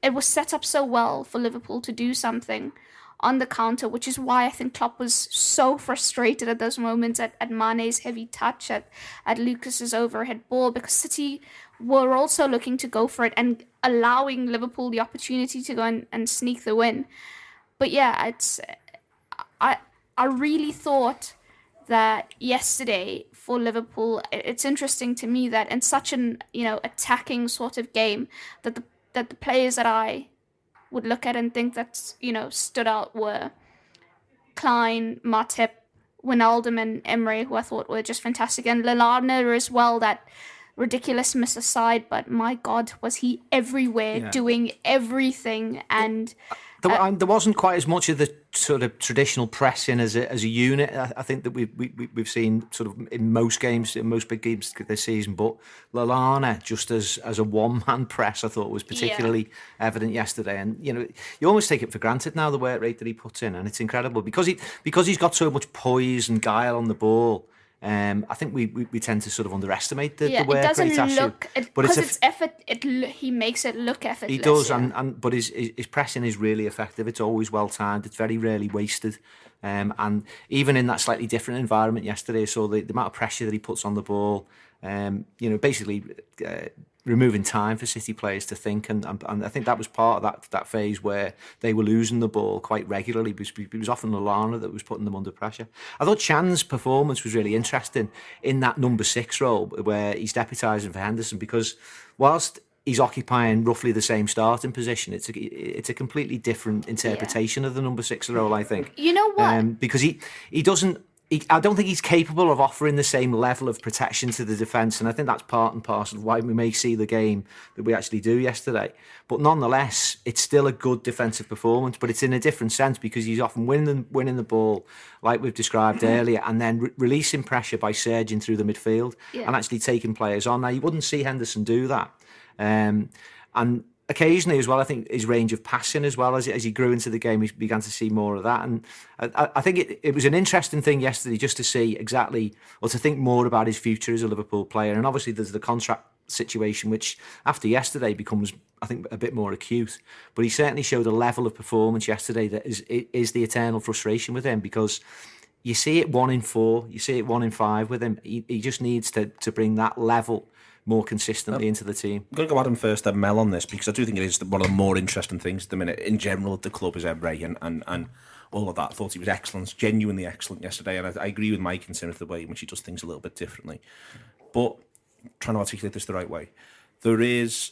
it was set up so well for Liverpool to do something on the counter, which is why I think Klopp was so frustrated at those moments at Mane's heavy touch, at Lucas's overhead ball, because City were also looking to go for it and allowing Liverpool the opportunity to go and sneak the win. But yeah, I really thought that yesterday for Liverpool, it's interesting to me that in such an attacking sort of game that the players that I would look at and think that, stood out were Klein, Matip, Wijnaldum and Emre, who I thought were just fantastic. And Lallana as well, that ridiculous miss aside, but my God, was he everywhere, doing everything. And there wasn't quite as much of the sort of traditional pressing as a unit. I think that we've seen sort of in most games, in most big games this season. But Lallana, just as a one-man press, I thought was particularly evident yesterday. And you almost take it for granted now, the work rate that he puts in, and it's incredible because he's got so much poise and guile on the ball. I think we tend to sort of underestimate the work rate. It doesn't look, because it's effort. He makes it look effortless. He does, but his pressing is really effective. It's always well timed. It's very rarely wasted. And even in that slightly different environment yesterday, so the amount of pressure that he puts on the ball, basically removing time for City players to think, and I think that was part of that phase where they were losing the ball quite regularly. It was often Lallana that was putting them under pressure. I thought Chan's performance was really interesting in that number 6 role where he's deputising for Henderson, because whilst he's occupying roughly the same starting position. It's a completely different interpretation of the number 6 role, I think. You know what? Because he doesn't. I don't think he's capable of offering the same level of protection to the defence, and I think that's part and parcel of why we may see the game that we actually do yesterday. But nonetheless, it's still a good defensive performance, but it's in a different sense because he's often winning the ball, like we've described earlier, and then releasing pressure by surging through the midfield and actually taking players on. Now, you wouldn't see Henderson do that. And occasionally as well, I think his range of passing as well, as he grew into the game, we began to see more of that. And I think it was an interesting thing yesterday just to see exactly, or to think more about his future as a Liverpool player. And obviously there's the contract situation, which after yesterday becomes, I think, a bit more acute. But he certainly showed a level of performance yesterday that is the eternal frustration with him, because you see it 1 in 4, you see it 1 in 5 with him. He just needs to bring that level more consistently into the team. I'm going to go Adam first, then Mel on this, because I do think it is one of the more interesting things at the minute in general at the club is Emre and all of that. I thought he was excellent, genuinely excellent yesterday, and I agree with Mike in terms of the way in which he does things a little bit differently. But trying to articulate this the right way, there is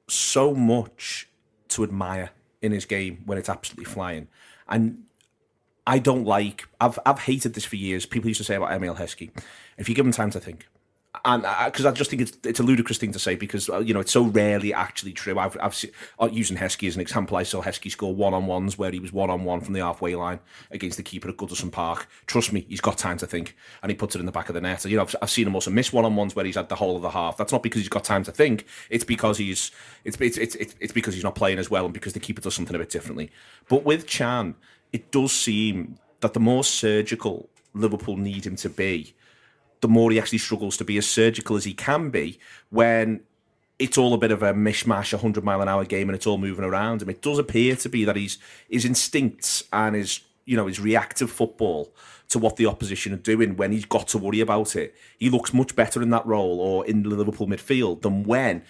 so much to admire in his game when it's absolutely flying. And I don't like, I've hated this for years. People used to say about Emil Heskey, if you give him time to think, and because I just think it's a ludicrous thing to say, because it's so rarely actually true. I've seen, using Heskey as an example, I saw Heskey score 1-on-1s where he was 1-on-1 from the halfway line against the keeper at Goodison Park. Trust me, he's got time to think, and he puts it in the back of the net. I've seen him also miss 1-on-1s where he's had the whole of the half. That's not because he's got time to think. It's because he's not playing as well, and because the keeper does something a bit differently. But with Can, it does seem that the more surgical Liverpool need him to be, the more he actually struggles to be as surgical as he can be when it's all a bit of a mishmash, 100-mile-an-hour game, and it's all moving around him. It does appear to be that his instincts and his reactive football to what the opposition are doing, when he's got to worry about it, he looks much better in that role or in the Liverpool midfield than when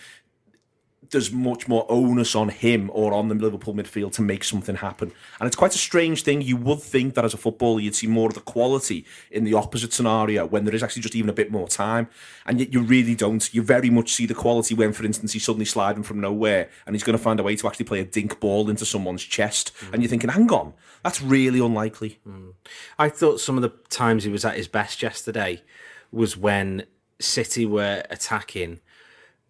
there's much more onus on him or on the Liverpool midfield to make something happen. And it's quite a strange thing. You would think that as a footballer, you'd see more of the quality in the opposite scenario when there is actually just even a bit more time. And yet you really don't. You very much see the quality when, for instance, he's suddenly sliding from nowhere and he's going to find a way to actually play a dink ball into someone's chest. And you're thinking, hang on, that's really unlikely. I thought some of the times he was at his best yesterday was when City were attacking.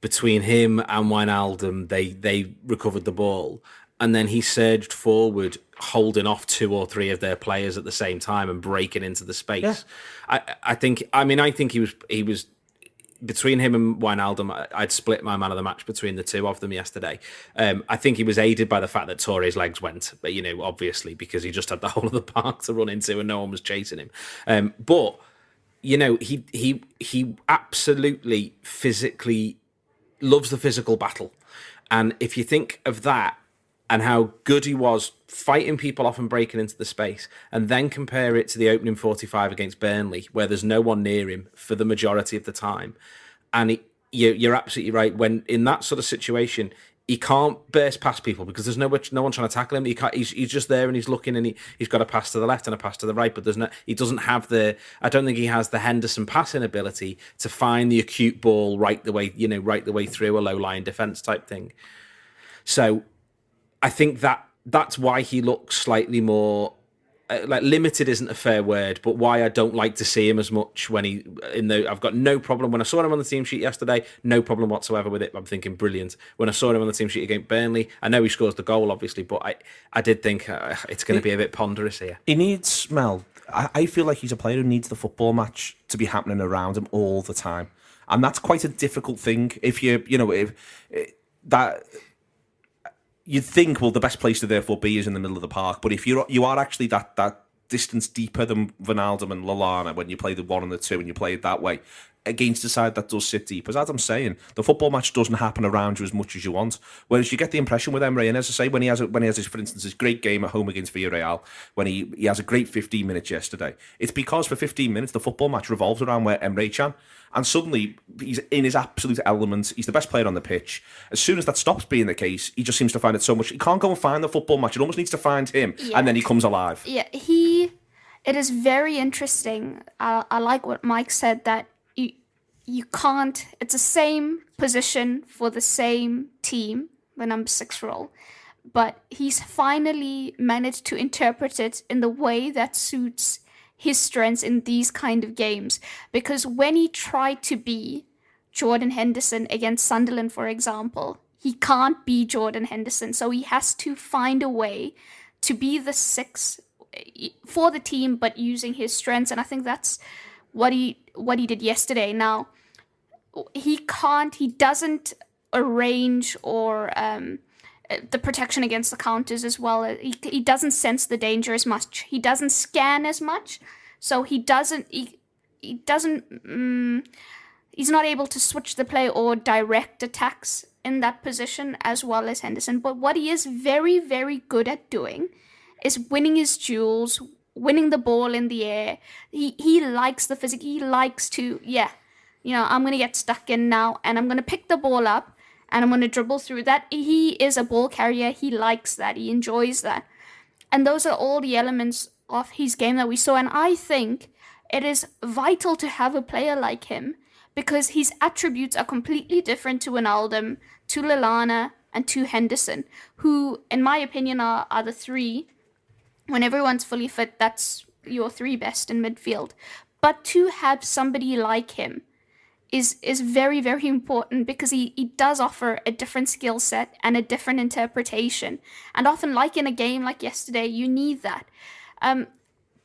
Between him and Wijnaldum, they recovered the ball, and then he surged forward, holding off 2 or 3 of their players at the same time and breaking into the space. Yeah. I think he was between him and Wijnaldum. I'd split my man of the match between the two of them yesterday. I think he was aided by the fact that Torre's legs went, but obviously because he just had the whole of the park to run into and no one was chasing him. But he absolutely physically loves the physical battle. And if you think of that and how good he was fighting people off and breaking into the space, and then compare it to the opening 45 against Burnley, where there's no one near him for the majority of the time, and you're absolutely right, when in that sort of situation, he can't burst past people because there's no one trying to tackle him. He's just there and he's looking, and he's got a pass to the left and a pass to the right, but he doesn't have I don't think he has the Henderson passing ability to find the acute ball right the way through a low-lying defence type thing. So I think that's why he looks slightly more limited isn't a fair word, but why I don't like to see him as much when I've got no problem. When I saw him on the team sheet yesterday, no problem whatsoever with it. I'm thinking brilliant. When I saw him on the team sheet against Burnley, I know he scores the goal, obviously, but I did think it's going to be a bit ponderous here. He needs, Mel, I feel like he's a player who needs the football match to be happening around him all the time. And that's quite a difficult thing. You'd think, well, the best place to therefore be is in the middle of the park. But if you are actually that distance deeper than Wijnaldum and Lallana when you play the 1 and the 2 and you play it that way against a side that does sit deep, as Adam's saying, the football match doesn't happen around you as much as you want. Whereas you get the impression with Emre, and as I say, when he has his, for instance, his great game at home against Villarreal, when he has a great 15 minutes yesterday, it's because for 15 minutes the football match revolves around where Emre Can. And suddenly, he's in his absolute element. He's the best player on the pitch. As soon as that stops being the case, he just seems to find it so much. He can't go and find the football match. It almost needs to find him, and then he comes alive. Yeah, it is very interesting. I like what Mike said, that you can't. It's the same position for the same team, the number 6 role, but he's finally managed to interpret it in the way that suits his strengths in these kind of games. Because when he tried to be Jordan Henderson against Sunderland, for example, he can't be Jordan Henderson, so he has to find a way to be the 6 for the team, but using his strengths. And I think that's what he did yesterday. Now, he doesn't arrange or the protection against the counters as well. He doesn't sense the danger as much. He doesn't scan as much, so he's not able to switch the play or direct attacks in that position as well as Henderson. But what he is very, very good at doing is winning his duels, winning the ball in the air. He likes the physique. He likes to, I'm going to get stuck in now and I'm going to pick the ball up and I'm going to dribble through that. He is a ball carrier. He likes that. He enjoys that. And those are all the elements of his game that we saw. And I think it is vital to have a player like him because his attributes are completely different to Wijnaldum, to Lallana, and to Henderson, who, in my opinion, are the 3. When everyone's fully fit, that's your 3 best in midfield. But to have somebody like him is very, very important because he does offer a different skill set and a different interpretation. And often, like in a game like yesterday, you need that.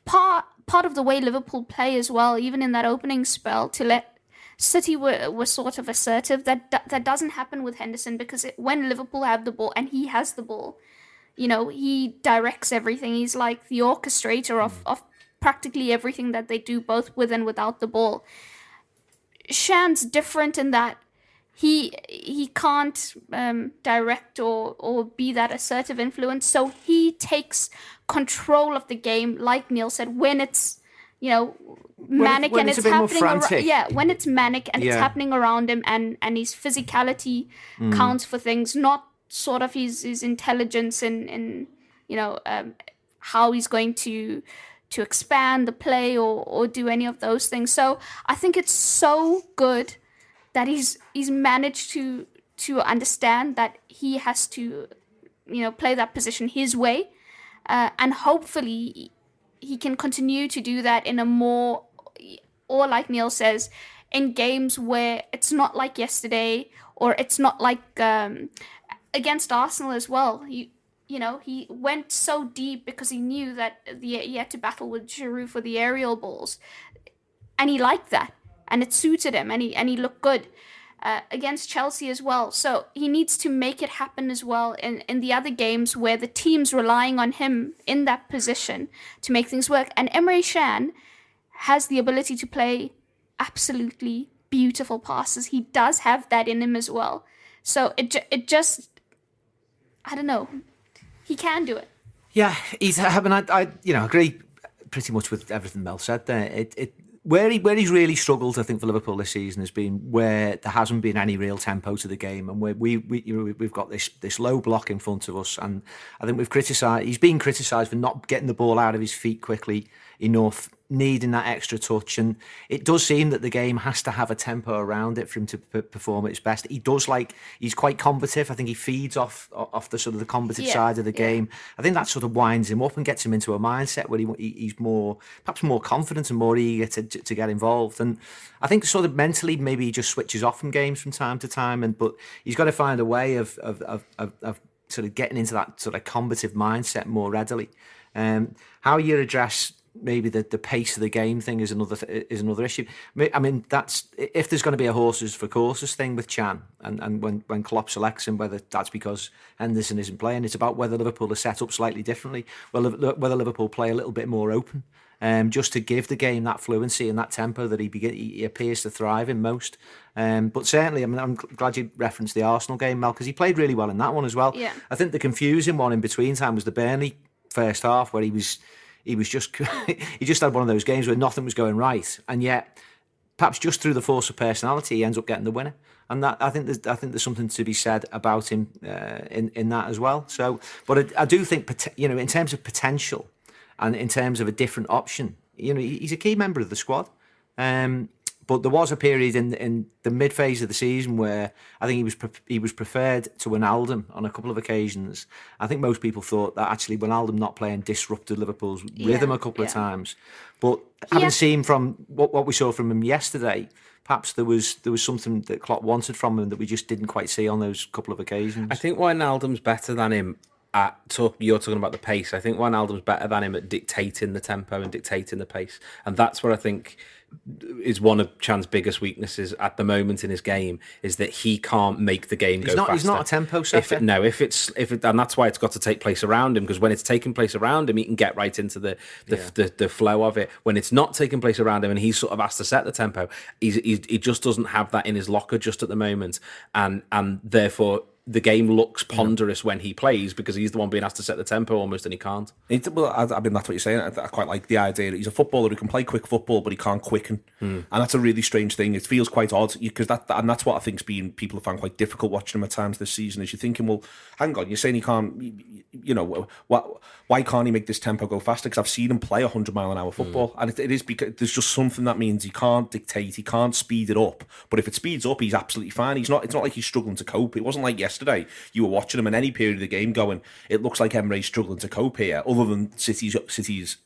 Part of the way Liverpool play as well, even in that opening spell, to let City were sort of assertive. That doesn't happen with Henderson because when Liverpool have the ball and he has the ball, he directs everything. He's like the orchestrator of practically everything that they do, both with and without the ball. Shan's different in that he can't direct or be that assertive influence. So he takes control of the game, like Neil said, when it's manic when and it's it's a bit more happening frantic. when it's manic and it's happening around him and his physicality counts for things, not sort of his intelligence in how he's going to expand the play or do any of those things. So I think it's so good that he's managed to understand that he has to play that position his way, and hopefully he can continue to do that in a more, or like Neil says, in games where it's not like yesterday, or it's not like against Arsenal as well. He went so deep because he knew that he had to battle with Giroud for the aerial balls, and he liked that, and it suited him, and he looked good against Chelsea as well. So he needs to make it happen as well in the other games where the team's relying on him in that position to make things work. And Emre Can has the ability to play absolutely beautiful passes. He does have that in him as well. So it just, I don't know, he can do it. Yeah, I agree pretty much with everything Mel said there. Where he's really struggled, I think, for Liverpool this season has been where there hasn't been any real tempo to the game, and where we've got this low block in front of us, and I think he's been criticised for not getting the ball out of his feet quickly enough, needing that extra touch, and it does seem that the game has to have a tempo around it for him to perform at his best. He's quite combative. I think he feeds off the sort of the combative side of the game. I think that sort of winds him up and gets him into a mindset where he's perhaps more confident and more eager to get involved. And I think sort of mentally maybe he just switches off from games from time to time, but he's got to find a way of sort of getting into that sort of combative mindset more readily. How you address maybe the pace of the game thing is another issue. I mean, that's if there's going to be a horses for courses thing with Can, and when Klopp selects him, whether that's because Henderson isn't playing, it's about whether Liverpool are set up slightly differently, whether Liverpool play a little bit more open, just to give the game that fluency and that tempo that he appears to thrive in most. But certainly, I mean, I'm glad you referenced the Arsenal game, Mel, because he played really well in that one as well. Yeah. I think the confusing one in between time was the Burnley first half, where he was just he just had one of those games where nothing was going right, and yet perhaps just through the force of personality he ends up getting the winner, and that I think there's something to be said about him in that as well. So, but I do think in terms of potential and in terms of a different option, he's a key member of the squad. But there was a period in the mid phase of the season where I think he was preferred to Wijnaldum on a couple of occasions. I think most people thought that actually Wijnaldum not playing disrupted Liverpool's rhythm a couple of times. But having seen from what we saw from him yesterday, perhaps there was something that Klopp wanted from him that we just didn't quite see on those couple of occasions. I think Wijnaldum's better than him you're talking about the pace. I think Wijnaldum's better than him at dictating the tempo and dictating the pace. And that's what I think is one of Chan's biggest weaknesses at the moment in his game, is that he can't make the game go faster. He's not a tempo setter. And that's why it's got to take place around him, because when it's taking place around him, he can get right into the flow of it. When it's not taking place around him and he's sort of asked to set the tempo, he just doesn't have that in his locker just at the moment, and therefore the game looks ponderous when he plays, because he's the one being asked to set the tempo almost, and he can't. Well, I mean, that's what you're saying. I quite like the idea that he's a footballer who can play quick football, but he can't quicken. And that's a really strange thing. It feels quite odd, because that's what I think's been, people have found quite difficult watching him at times this season, is you're thinking, well, hang on, you're saying he can't, why can't he make this tempo go faster? Because I've seen him play 100-mile-an-hour football, and it is because there's just something that means he can't dictate, he can't speed it up. But if it speeds up, he's absolutely fine. It's not like he's struggling to cope. It wasn't like yesterday you were watching him in any period of the game going, it looks like Emre's struggling to cope here, other than City's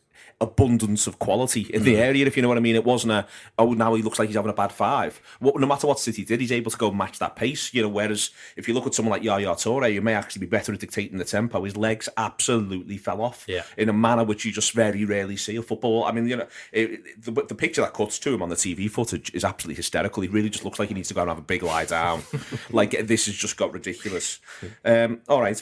abundance of quality in the area, if you know what I mean. It wasn't now he looks like he's having a bad five. No matter what City did, he's able to go match that pace, whereas if you look at someone like Yaya Toure, who may actually be better at dictating the tempo, his legs absolutely fell off in a manner which you just very rarely see in football. I mean, the picture that cuts to him on the TV footage is absolutely hysterical. He really just looks like he needs to go and have a big lie down. Like, this has just got ridiculous. All right.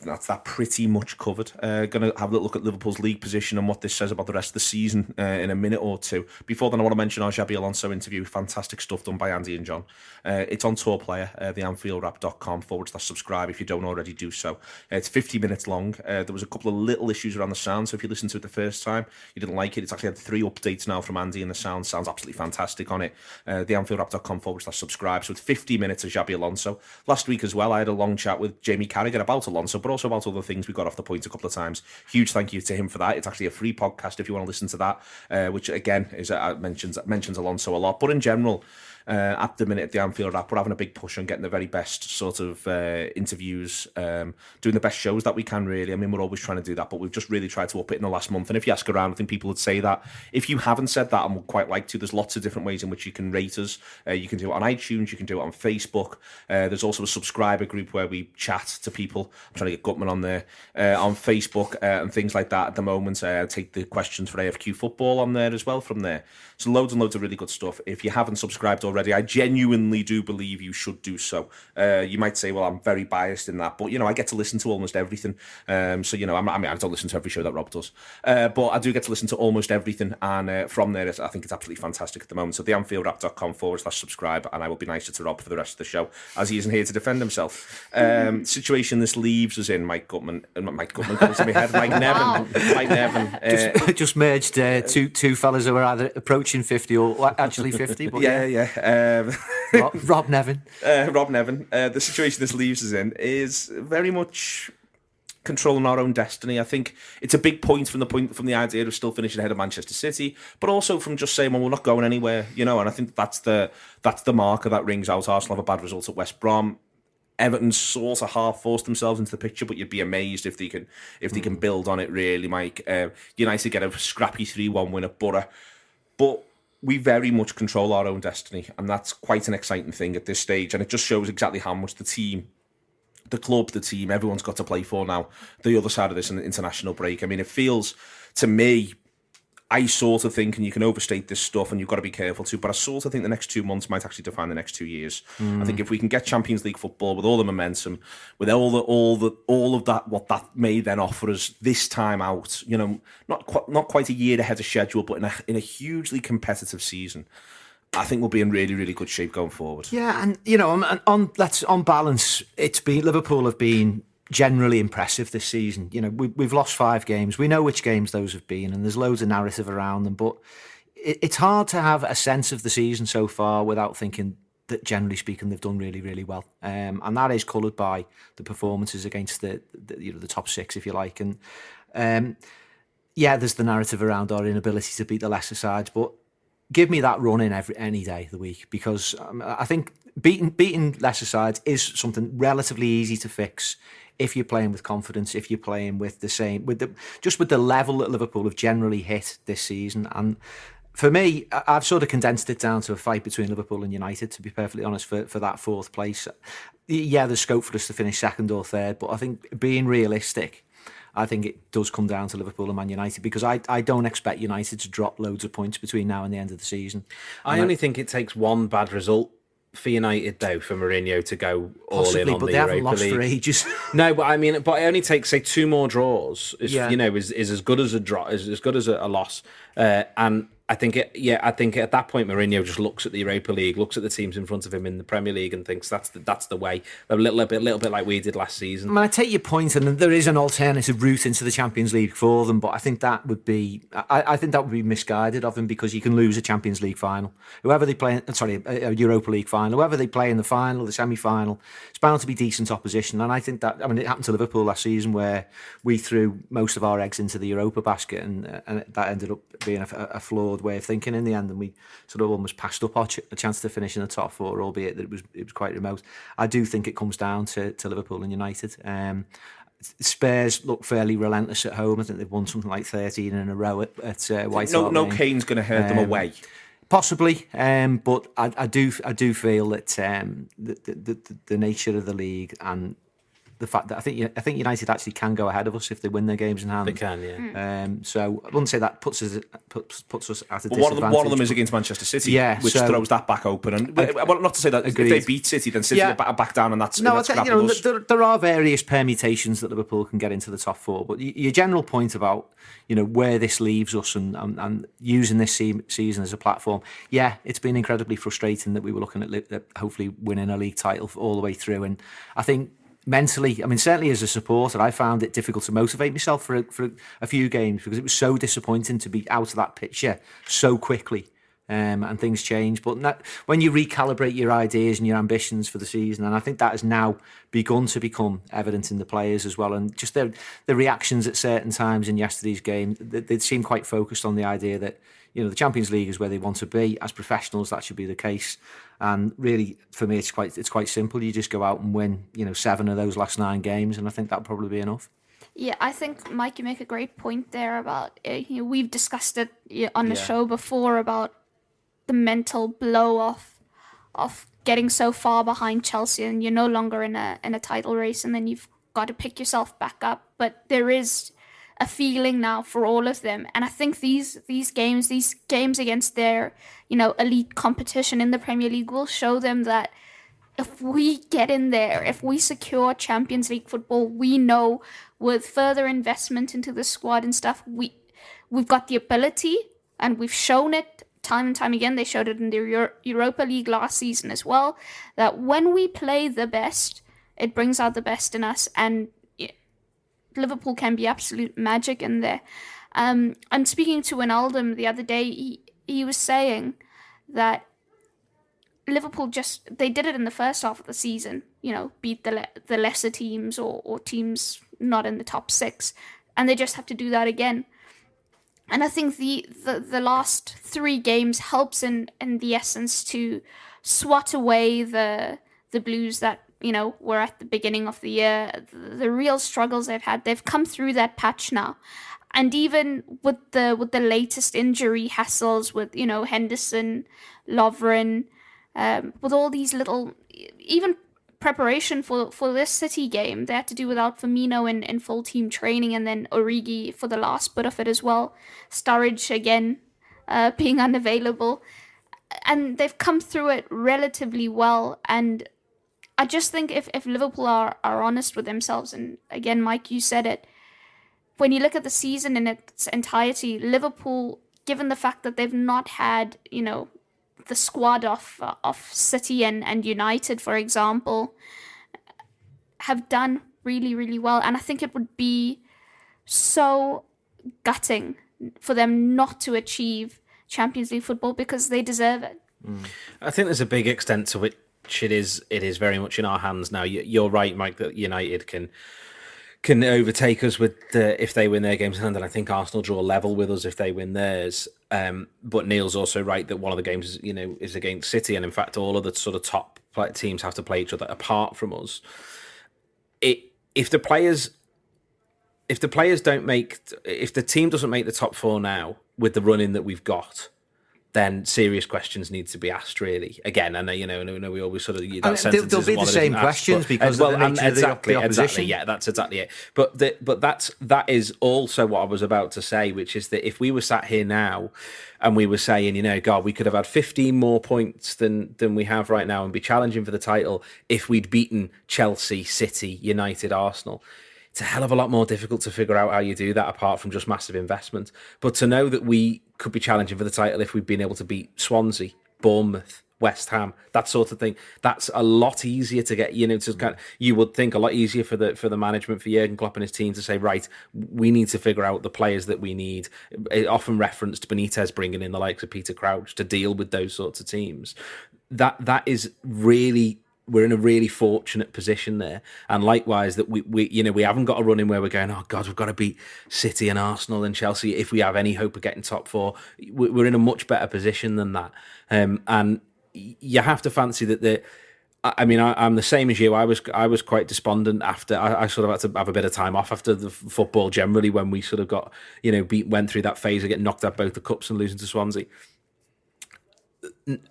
That's that pretty much covered. Going to have a little look at Liverpool's league position and what this says about the rest of the season in a minute or two. Before then, I want to mention our Xabi Alonso interview. Fantastic stuff done by Andy and John. It's on Tour Player, theanfieldrap.com/subscribe if you don't already do so. It's 50 minutes long. There was a couple of little issues around the sound, so if you listened to it the first time, you didn't like it, it's actually had 3 updates now from Andy, and the sound sounds absolutely fantastic on it. Theanfieldrap.com/subscribe. So it's 50 minutes of Xabi Alonso. Last week as well, I had a long chat with Jamie Carragher about Alonso, but also about other things. We got off the point a couple of times. Huge thank you to him for that. It's actually a free podcast if you want to listen to that, which again is mentions Alonso a lot. But in general, at the minute at the Anfield Wrap, we're having a big push on getting the very best sort of interviews, doing the best shows that we can, really. I mean, we're always trying to do that, but we've just really tried to up it in the last month. And if you ask around, I think people would say that. If you haven't said that and would quite like to, there's lots of different ways in which you can rate us. You can do it on iTunes, you can do it on Facebook. There's also a subscriber group where we chat to people. I'm trying to get Gutman on there, on Facebook and things like that at the moment. Take the questions for AFQ Football on there as well from there. So loads and loads of really good stuff. If you haven't subscribed already, I genuinely do believe you should do so. You might say, well, I'm very biased in that, but, I get to listen to almost everything. So, I don't listen to every show that Rob does, but I do get to listen to almost everything. And from there, I think it's absolutely fantastic at the moment. So theanfieldrap.com/subscribe, and I will be nicer to Rob for the rest of the show, as he isn't here to defend himself. Situation this leaves us in, Mike Nevin. Just merged two fellas who are either approaching 50 or actually 50. But Rob Nevin. Rob Nevin. The situation this leaves us in is very much controlling our own destiny. I think it's a big point from the idea of still finishing ahead of Manchester City, but also from just saying, well, we're not going anywhere, and I think that's the marker that rings out. Arsenal have a bad result at West Brom. Everton sort of half forced themselves into the picture, but you'd be amazed if they can build on it, really, Mike. United get a scrappy 3-1 win at Borough, but we very much control our own destiny, and that's quite an exciting thing at this stage, and it just shows exactly how much the team, the club, the team, everyone's got to play for now, the other side of this international break. I mean, it feels, to me, I sort of think, and you can overstate this stuff and you've got to be careful too, but I sort of think the next 2 months might actually define the next 2 years. I think if we can get Champions League football with all the momentum, with all of that, what that may then offer us this time out, not quite a year ahead of schedule, but in a hugely competitive season, I think we'll be in really, really good shape going forward. Yeah, and on balance, Liverpool have been generally impressive this season. We've lost 5 games. We know which games those have been, and there's loads of narrative around them. But it's hard to have a sense of the season so far without thinking that, generally speaking, they've done really, really well. And that is coloured by the performances against the top 6, if you like. And there's the narrative around our inability to beat the lesser sides, but give me that run in any day of the week, because I think beating lesser sides is something relatively easy to fix if you're playing with confidence, if you're playing with with the level that Liverpool have generally hit this season. And for me, I've sort of condensed it down to a fight between Liverpool and United, to be perfectly honest, for that fourth place. Yeah, there's scope for us to finish second or third, but I think being realistic, I think it does come down to Liverpool and Man United, because I don't expect United to drop loads of points between now and the end of the season. I only think it takes one bad result for United, though, for Mourinho to go all Possibly, in on but the they haven't Europa lost League. for ages. No, but I mean, it only takes, say, 2 more draws. Is as good as a draw, is as good as a loss. And I think at that point Mourinho just looks at the Europa League, looks at the teams in front of him in the Premier League, and thinks that's the way. A little bit like we did last season. I mean, I take your point, and there is an alternative route into the Champions League for them, but I think that would be misguided of them, because you can lose a Champions League final. Whoever they play, a Europa League final, whoever they play in the final, the semi-final, it's bound to be decent opposition. And I think that, it happened to Liverpool last season, where we threw most of our eggs into the Europa basket, and that ended up being a flawed way of thinking in the end, and we sort of almost passed up our chance to finish in the top 4, albeit that it was quite remote. I do think it comes down to Liverpool and United. Spurs look fairly relentless at home. I think they've won something like 13 in a row at White Hart Lane. No Kane's going to hurt them away. Possibly, but I do feel that the nature of the league and the fact that I think United actually can go ahead of us if they win their games in hand. They can, yeah. So I wouldn't say that puts us at a But disadvantage. one of them is against Manchester City, which throws that back open. And well, not to say that agreed. If they beat City, then City are back down, and that's no. There there are various permutations that Liverpool can get into the top 4. But your general point about where this leaves us and using this season as a platform, it's been incredibly frustrating that we were looking at hopefully winning a league title all the way through, and I think. Mentally, certainly as a supporter, I found it difficult to motivate myself for a few games, because it was so disappointing to be out of that picture so quickly, and things change. But when you recalibrate your ideas and your ambitions for the season, and I think that has now begun to become evident in the players as well, and just the reactions at certain times in yesterday's game, they seem quite focused on the idea that the Champions League is where they want to be. As professionals, that should be the case. And really, for me, it's quite simple. You just go out and win, 7 of those last 9 games, and I think that'll probably be enough. Yeah, I think, Mike, you make a great point there about, we've discussed it on the show before about the mental blow of getting so far behind Chelsea, and you're no longer in a title race, and then you've got to pick yourself back up. But there is a feeling now for all of them, and I think these games against their elite competition in the Premier League will show them that if we get in there, if we secure Champions League football, we know with further investment into the squad and stuff, we've got the ability, and we've shown it time and time again. They showed it in the Europa League last season as well, that when we play the best, it brings out the best in us, and Liverpool can be absolute magic in there. And speaking to Wijnaldum the other day, he was saying that Liverpool they did it in the first half of the season, beat the lesser teams or teams not in the top 6, and they just have to do that again. And I think the last 3 games helps in the essence to swat away the blues that were at the beginning of the year, the real struggles they've come through that patch now. And even with the latest injury hassles with, Henderson, Lovren, with all these little, even preparation for this City game, they had to do without Firmino in full team training, and then Origi for the last bit of it as well. Sturridge again being unavailable. And they've come through it relatively well, and I just think if Liverpool are honest with themselves, and again, Mike, you said it, when you look at the season in its entirety, Liverpool, given the fact that they've not had, the squad of City and United, for example, have done really, really well. And I think it would be so gutting for them not to achieve Champions League football, because they deserve it. I think there's a big extent to which it is very much in our hands now. You're right, Mike, that United can can overtake us with if they win their games in hand, and I think Arsenal draw level with us if they win theirs. But Neil's also right that one of the games is against City, and in fact all of the sort of top teams have to play each other apart from us. If the team doesn't make the top four now with the run-in that we've got, then serious questions need to be asked. Really, again, I know we always sort of they'll be the same questions because of the nature of the opposition. Exactly, yeah, that's exactly it. But that is also what I was about to say, which is that if we were sat here now and we were saying, God, we could have had 15 more points than we have right now and be challenging for the title if we'd beaten Chelsea, City, United, Arsenal. It's a hell of a lot more difficult to figure out how you do that apart from just massive investment. But to know that we could be challenging for the title if we'd been able to beat Swansea, Bournemouth, West Ham, that sort of thing, that's a lot easier to get, you would think a lot easier for the management, for Jurgen Klopp and his team to say, right, we need to figure out the players that we need. It often referenced Benitez bringing in the likes of Peter Crouch to deal with those sorts of teams. That is really... We're in a really fortunate position there, and likewise that we haven't got a run in where we're going, oh God, we've got to beat City and Arsenal and Chelsea if we have any hope of getting top four. We're in a much better position than that, and you have to fancy that I'm the same as you. I was quite despondent after I sort of had to have a bit of time off after the football generally when we sort of got went through that phase of getting knocked out both the cups and losing to Swansea.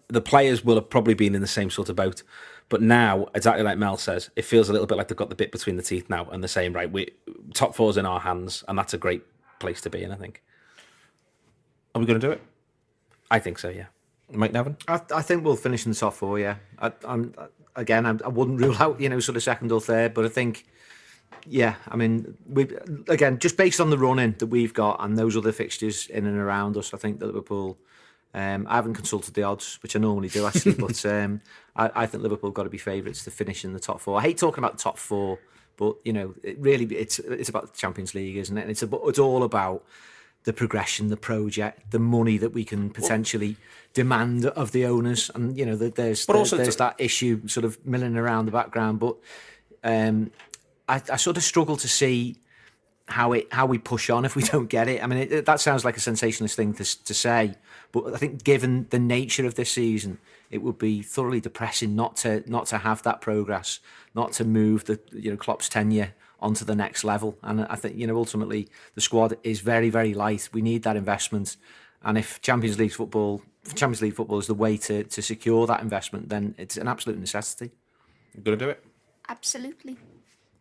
The players will have probably been in the same sort of boat. But now, exactly like Mel says, it feels a little bit like they've got the bit between the teeth now and they're saying, right, top four's in our hands, and that's a great place to be in, I think. Are we going to do it? I think so, yeah. Mike Nevin? I think we'll finish in the top four, yeah. I wouldn't rule out, sort of second or third, but I think, yeah, I mean, just based on the run-in that we've got and those other fixtures in and around us, I think that Liverpool... I haven't consulted the odds, which I normally do actually, but I think Liverpool got to be favourites to finish in the top four. I hate talking about the top four, but it's about the Champions League, isn't it? And it's all about the progression, the project, the money that we can potentially demand of the owners, and there's that issue sort of milling around the background. But I sort of struggle to see how we push on if we don't get it. I mean, that sounds like a sensationalist thing to say, but I think given the nature of this season, it would be thoroughly depressing not to have that progress, not to move the Klopp's tenure onto the next level. And I think ultimately the squad is very, very light. We need that investment, and if Champions League football is the way to secure that investment, then it's an absolute necessity. You going to do it? Absolutely.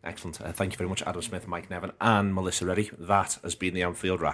Excellent. Thank you very much, Adam Smith, Mike Nevin, and Melissa Reddy. That has been the Anfield Wrap.